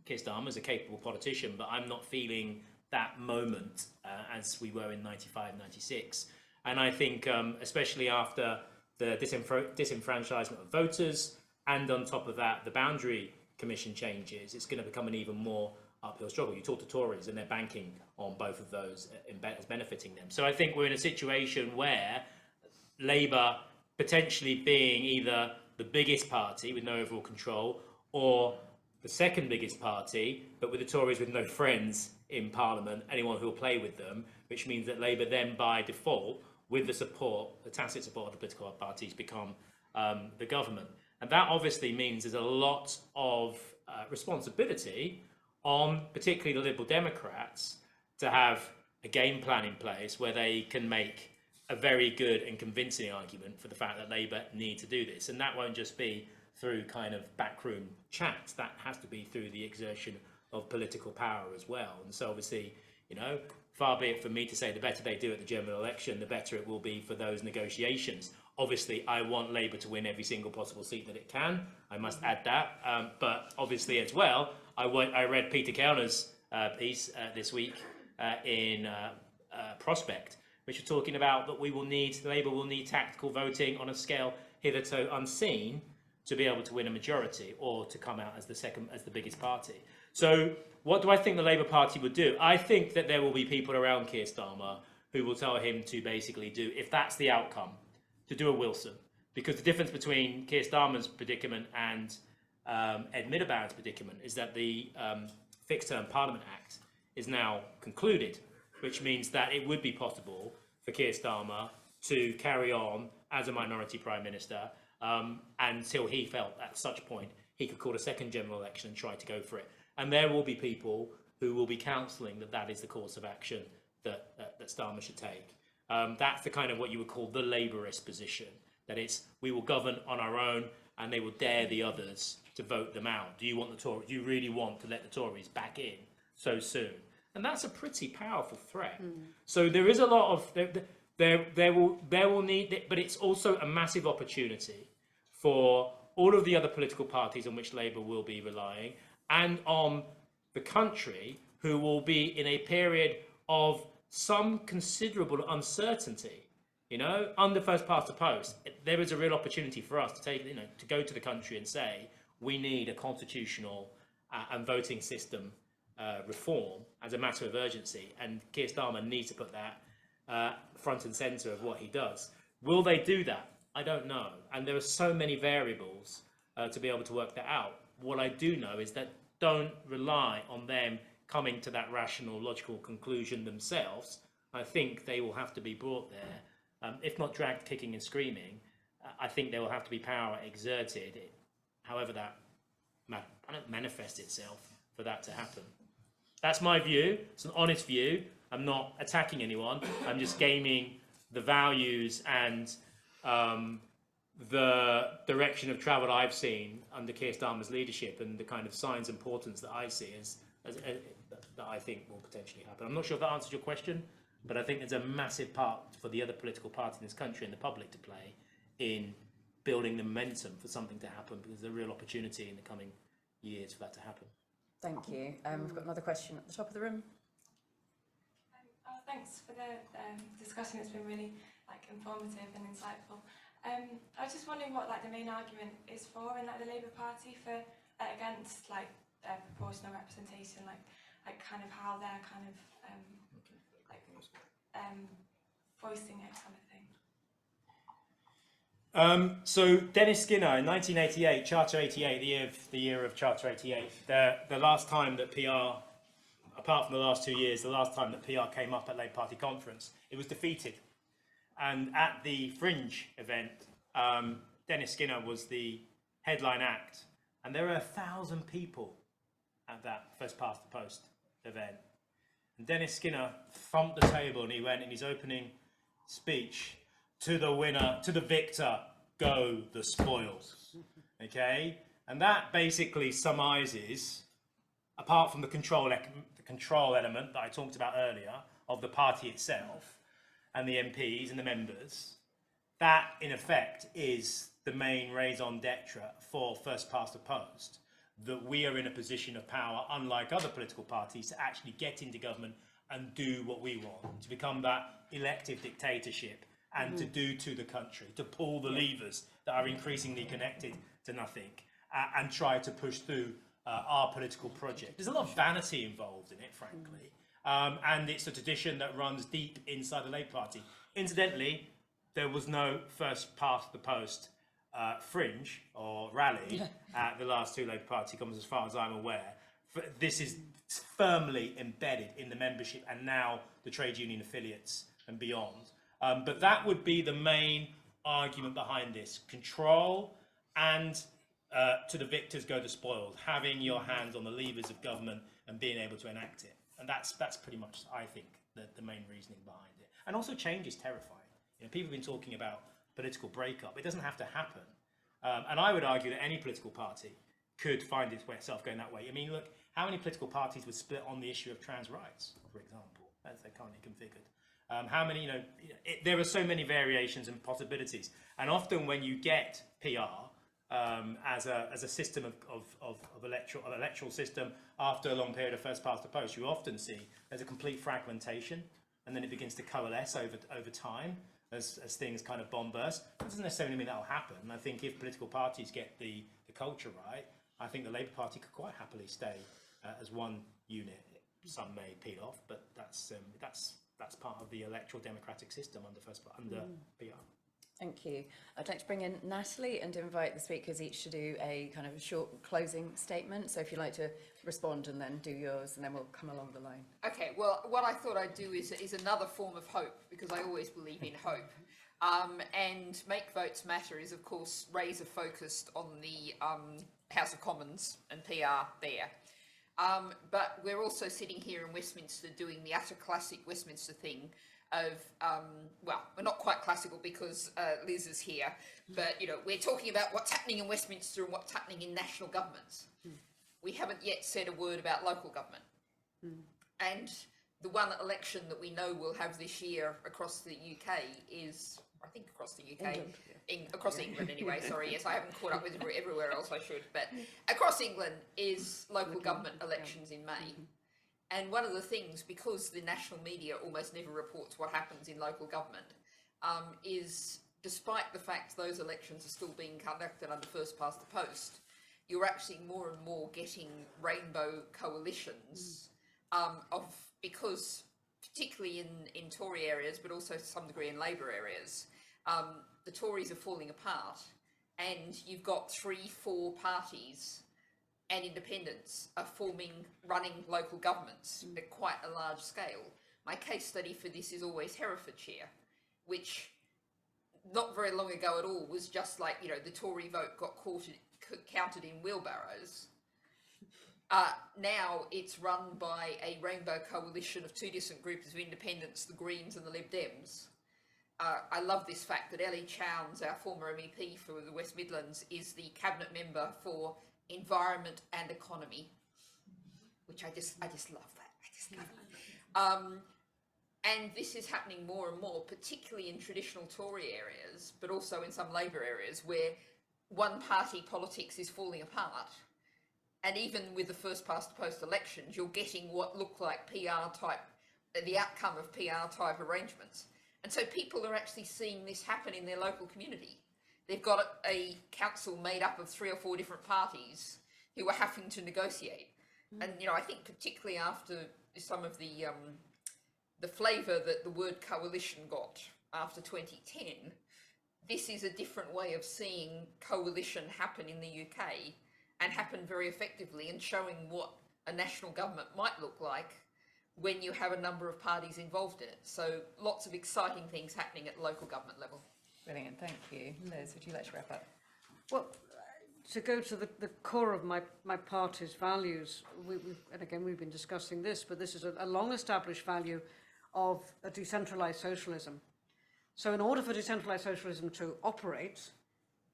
Keir Starmer's a capable politician, but I'm not feeling that moment as we were in 95, 96. And I think, especially after the disenfranchisement of voters, and on top of that, the boundary commission changes, it's going to become an even more uphill struggle. You talk to Tories and they're banking on both of those as benefiting them. So I think we're in a situation where Labour potentially being either the biggest party with no overall control, or the second biggest party, but with the Tories with no friends in Parliament, anyone who will play with them, which means that Labour then by default, with the tacit support of the political parties, become the government. And that obviously means there's a lot of responsibility on particularly the Liberal Democrats to have a game plan in place where they can make a very good and convincing argument for the fact that Labour need to do this. And that won't just be through kind of backroom chats, that has to be through the exertion of political power as well. And so obviously, far be it from me to say the better they do at the general election, the better it will be for those negotiations. Obviously, I want Labour to win every single possible seat that it can. I must add that. But obviously as well, I read Peter Kellner's piece this week in Prospect, which are talking about that Labour will need tactical voting on a scale hitherto unseen to be able to win a majority or to come out as the biggest party. So what do I think the Labour Party would do? I think that there will be people around Keir Starmer who will tell him to basically do, if that's the outcome, to do a Wilson. Because the difference between Keir Starmer's predicament and Ed Miliband's predicament is that the Fixed Term Parliament Act is now concluded, which means that it would be possible for Keir Starmer to carry on as a minority Prime Minister until he felt at such point he could call a second general election and try to go for it. And there will be people who will be counselling that that is the course of action that Starmer should take. That's the kind of what you would call the Labourist position, that it's we will govern on our own and they will dare the others to vote them out. Do you want the Tories? Do you really want to let the Tories back in so soon? And that's a pretty powerful threat. So there is a lot of there will need, but it's also a massive opportunity for all of the other political parties on which Labour will be relying, and on the country, who will be in a period of some considerable uncertainty. You know, under first past the post, there is a real opportunity for us to take, to go to the country and say we need a constitutional and voting system reform as a matter of urgency, and Keir Starmer needs to put that front and centre of what he does. Will they do that? I don't know, and there are so many variables to be able to work that out. What I do know is that don't rely on them coming to that rational, logical conclusion themselves. I think they will have to be brought there, if not dragged kicking and screaming. I think there will have to be power exerted, however that manifests itself, for that to happen. That's my view. It's an honest view. I'm not attacking anyone. I'm just gaming the values and the direction of travel I've seen under Keir Starmer's leadership, and the kind of signs and portents that I see as that I think will potentially happen. I'm not sure if that answers your question, but I think there's a massive part for the other political parties in this country and the public to play in building the momentum for something to happen, because there's a real opportunity in the coming years for that to happen. Thank you. We've got another question at the top of the room. Thanks for the discussion. It's been really informative and insightful. I was just wondering what the main argument is for in the Labour Party for against proportional representation, kind of how they're voicing it, kind of thing. So Dennis Skinner in 1988, Charter 88, the year of Charter 88, the last time that PR, apart from the last 2 years, the last time that PR came up at Labour Party conference, it was defeated. And at the Fringe event, Dennis Skinner was the headline act, and there were 1,000 people at that first past the post event. And Dennis Skinner thumped the table and he went in his opening speech, "To the winner, to the victor, go the spoils." Okay? And that basically summarizes, apart from the control element that I talked about earlier of the party itself and the MPs and the members, that in effect is the main raison d'etre for first past the post, that we are in a position of power, unlike other political parties, to actually get into government and do what we want, to become that elective dictatorship, and to do to the country, to pull the levers that are increasingly connected to nothing, and try to push through our political project. There's a lot of vanity involved in it, frankly, and it's a tradition that runs deep inside the Labour Party. Incidentally, there was no first past the post fringe or rally at the last two Labour Party conferences, as far as I'm aware. This is firmly embedded in the membership and now the trade union affiliates and beyond. But that would be the main argument behind this: control and to the victors go the spoils, having your hands on the levers of government and being able to enact it. And that's pretty much, I think, the main reasoning behind it. And also, change is terrifying. People have been talking about political breakup. It doesn't have to happen. And I would argue that any political party could find itself going that way. I mean, look, how many political parties would split on the issue of trans rights, for example, as they're currently configured? How many, there are so many variations and possibilities. And often when you get PR as a system of electoral system after a long period of first past the post, you often see there's a complete fragmentation, and then it begins to coalesce over time. as things kind of bomb burst. That doesn't necessarily mean that'll happen. And I think if political parties get the culture right, I think the Labour Party could quite happily stay as one unit. Some may peel off, but that's part of the electoral democratic system under PR. Thank you. I'd like to bring in Natalie and invite the speakers each to do a kind of a short closing statement. So if you'd like to respond and then do yours, and then we'll come along the line. Okay, well, what I thought I'd do is another form of hope, because I always believe in hope. And Make Votes Matter is, of course, razor-focused on the House of Commons and PR there. But we're also sitting here in Westminster doing the utter classic Westminster thing of, well, we're not quite classical because Liz is here, but, you know, we're talking about what's happening in Westminster and what's happening in national governments. We haven't yet said a word about local government. And the one election that we know we'll have this year across the UK is, I think across the UK, across England anyway, sorry, yes, I haven't caught up with everywhere else I should, but across England is local government elections in May. And one of the things, because the national media almost never reports what happens in local government, is despite the fact those elections are still being conducted under first past the post, you're actually more and more getting rainbow coalitions because particularly in Tory areas, but also to some degree in Labour areas, the Tories are falling apart, and you've got 3-4 parties and independents are running local governments at quite a large scale. My case study for this is always Herefordshire, which not very long ago at all was just like, you know, the Tory vote got counted in wheelbarrows. Now it's run by a rainbow coalition of two different groups of independents, the Greens and the Lib Dems. I love this fact that Ellie Chowns, our former MEP for the West Midlands, is the cabinet member for Environment and Economy, which I just love that. I just love it. And this is happening more and more, particularly in traditional Tory areas, but also in some Labour areas where one-party politics is falling apart. And even with the first past the post elections, you're getting what look like PR type, the outcome of PR type arrangements. And so people are actually seeing this happen in their local community. They've got a council made up of 3 or 4 different parties who are having to negotiate. And, you know, I think particularly after some of the flavour that the word coalition got after 2010, this is a different way of seeing coalition happen in the UK and happen very effectively, and showing what a national government might look like when you have a number of parties involved in it. So lots of exciting things happening at the local government level. Brilliant, thank you. Liz, would you like to wrap up? Well, to go to the core of my party's values, and again we've been discussing this, but this is a long-established value of a decentralised socialism. So in order for decentralised socialism to operate,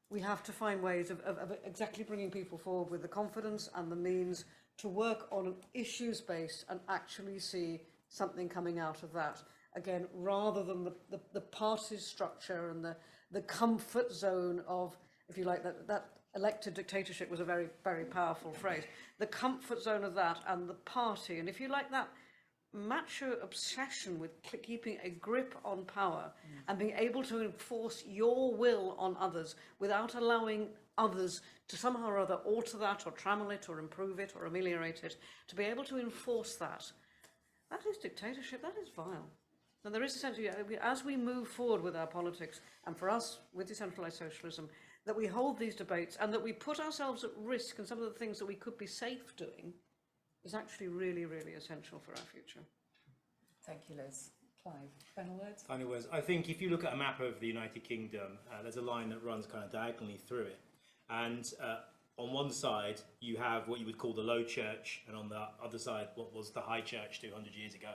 we have to find ways of exactly bringing people forward with the confidence and the means to work on an issues base and actually see something coming out of that. Again, rather than the party structure and the comfort zone of, if you like, that elected dictatorship was a very, very powerful phrase. The comfort zone of that and the party, and if you like, that macho obsession with keeping a grip on power and being able to enforce your will on others without allowing others to somehow or other alter that or trammel it or improve it or ameliorate it, to be able to enforce that, that is dictatorship, that is vile. And there is essentially, as we move forward with our politics, and for us, with decentralised socialism, that we hold these debates and that we put ourselves at risk, and some of the things that we could be safe doing is actually really, really essential for our future. Thank you, Liz. Clive, final words? Final words. I think if you look at a map of the United Kingdom, there's a line that runs kind of diagonally through it. And on one side, you have what you would call the low church, and on the other side, what was the high church 200 years ago.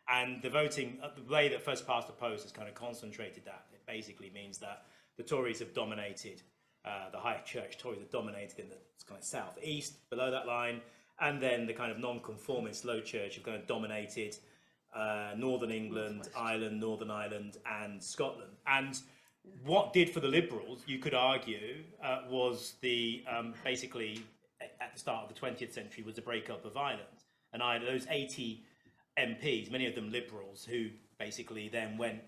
And the voting, the way that first past the post has kind of concentrated that, it basically means that the Tories have dominated, the high church Tories have dominated in the kind of south-east, below that line, and then the kind of non-conformist low church have kind of dominated Northern England, Ireland, Northern Ireland and Scotland. And what did for the Liberals, you could argue, was the basically at the start of the 20th century was the breakup of Ireland. And those 80 MPs, many of them Liberals, who basically then went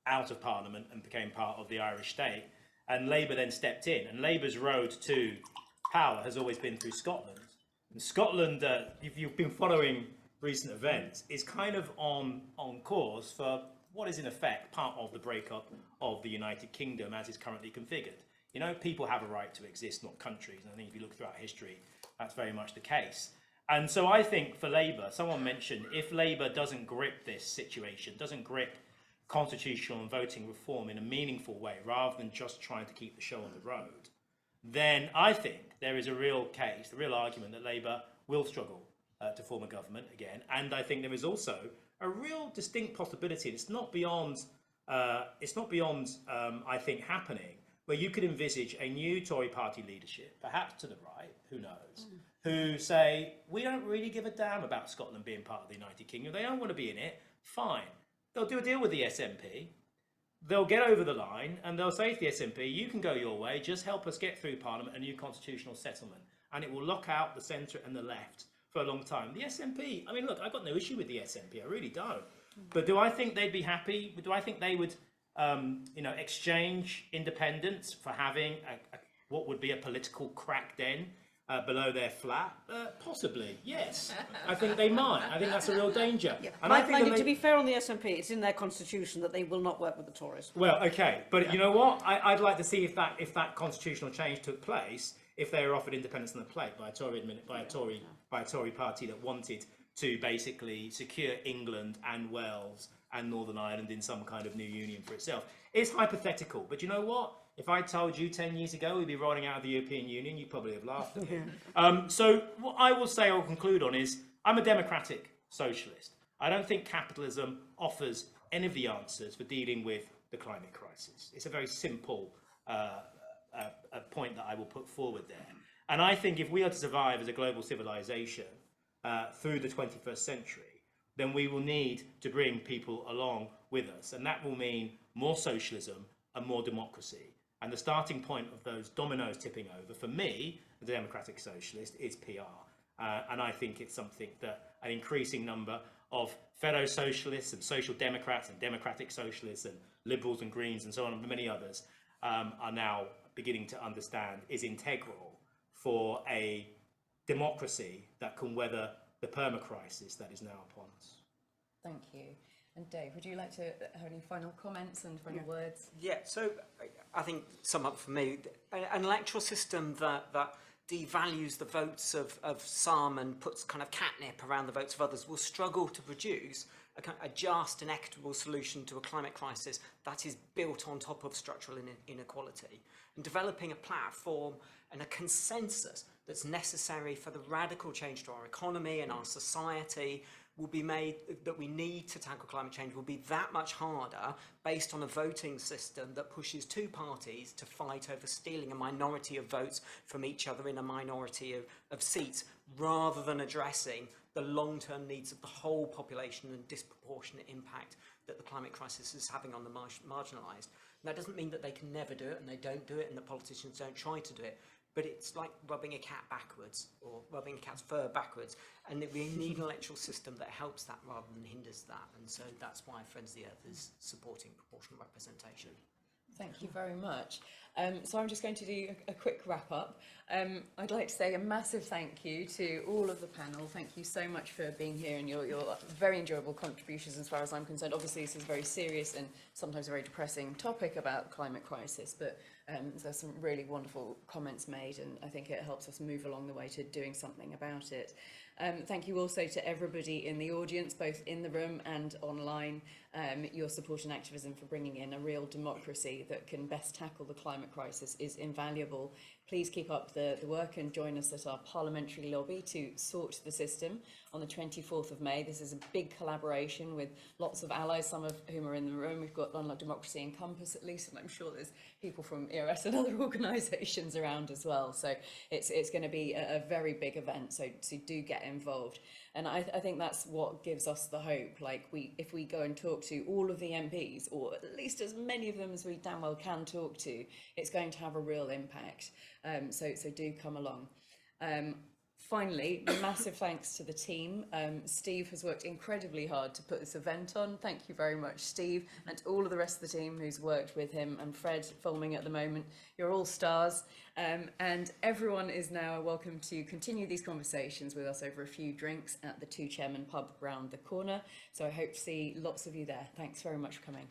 out of Parliament and became part of the Irish state. And Labour then stepped in. And Labour's road to power has always been through Scotland. And Scotland, if you've been following recent events, is kind of on course for what is in effect part of the breakup of the United Kingdom as is currently configured. You know, people have a right to exist, not countries. And I think if you look throughout history, that's very much the case. And so I think for Labour, someone mentioned, if Labour doesn't grip this situation, doesn't grip constitutional and voting reform in a meaningful way, rather than just trying to keep the show on the road, then I think there is a real case, a real argument that Labour will struggle to form a government again. And I think there is also a real distinct possibility, and it's not beyond, I think, happening, where you could envisage a new Tory party leadership, perhaps to the right, who knows, who say, we don't really give a damn about Scotland being part of the United Kingdom. They don't want to be in it. Fine. They'll do a deal with the SNP. They'll get over the line and they'll say to the SNP, you can go your way, just help us get through Parliament a new constitutional settlement. And it will lock out the centre and the left for a long time. The SNP, I mean, look, I've got no issue with the SNP, I really don't. But do I think they'd be happy? Do I think they would exchange independence for having what would be a political crack den below their flat? Possibly, yes. I think they might. I think that's a real danger. Yeah. And I think to be fair on the SNP, it's in their constitution that they will not work with the Tories. Well, okay, but you know what? I'd like to see if that constitutional change took place, if they were offered independence on the plate by a Tory party that wanted to basically secure England and Wales and Northern Ireland in some kind of new union for itself. It's hypothetical, but you know what? If I told you 10 years ago we'd be rolling out of the European Union, you'd probably have laughed at me. So what I will say, I'll conclude on, is I'm a democratic socialist. I don't think capitalism offers any of the answers for dealing with the climate crisis. It's a very simple point that I will put forward there. And I think if we are to survive as a global civilization through the 21st century, then we will need to bring people along with us. And that will mean more socialism and more democracy. And the starting point of those dominoes tipping over, for me, the democratic socialist, is PR. And I think it's something that an increasing number of fellow socialists and social democrats and democratic socialists and liberals and greens and so on, and many others, are now beginning to understand is integral for a democracy that can weather the perma-crisis that is now upon us. Thank you. And Dave, would you like to have any final comments and final words? Yeah, so I think sum up for me, an electoral system that devalues the votes of some and puts kind of catnip around the votes of others will struggle to produce a just and equitable solution to a climate crisis that is built on top of structural inequality. And developing a platform and a consensus that's necessary for the radical change to our economy and our society will be made, that we need to tackle climate change, will be that much harder based on a voting system that pushes two parties to fight over stealing a minority of votes from each other in a minority of seats, rather than addressing the long-term needs of the whole population and disproportionate impact that the climate crisis is having on the marginalised. And that doesn't mean that they can never do it, and they don't do it, and the politicians don't try to do it. But it's like rubbing a cat backwards, or rubbing a cat's fur backwards. And we need an electoral system that helps that rather than hinders that. And so that's why Friends of the Earth is supporting proportional representation. Thank you very much. So I'm just going to do a quick wrap up. I'd like to say a massive thank you to all of the panel. Thank you so much for being here and your very enjoyable contributions as far as I'm concerned. Obviously, this is a very serious and sometimes a very depressing topic about climate crisis, but there's some really wonderful comments made, and I think it helps us move along the way to doing something about it. Thank you also to everybody in the audience, both in the room and online. Your support and activism for bringing in a real democracy that can best tackle the climate crisis is invaluable. Please keep up the work and join us at our parliamentary lobby to sort the system on the 24th of May. This is a big collaboration with lots of allies, some of whom are in the room. We've got Unlock Democracy and Compass at least, and I'm sure there's people from ERS and other organisations around as well. So it's going to be a very big event, so do get involved. And I think that's what gives us the hope. Like, if we go and talk to all of the MPs, or at least as many of them as we damn well can talk to, it's going to have a real impact. So do come along. Finally, massive thanks to the team. Steve has worked incredibly hard to put this event on. Thank you very much, Steve, and all of the rest of the team who's worked with him, and Fred filming at the moment. You're all stars. And everyone is now welcome to continue these conversations with us over a few drinks at the Two Chairmen pub round the corner. So I hope to see lots of you there. Thanks very much for coming.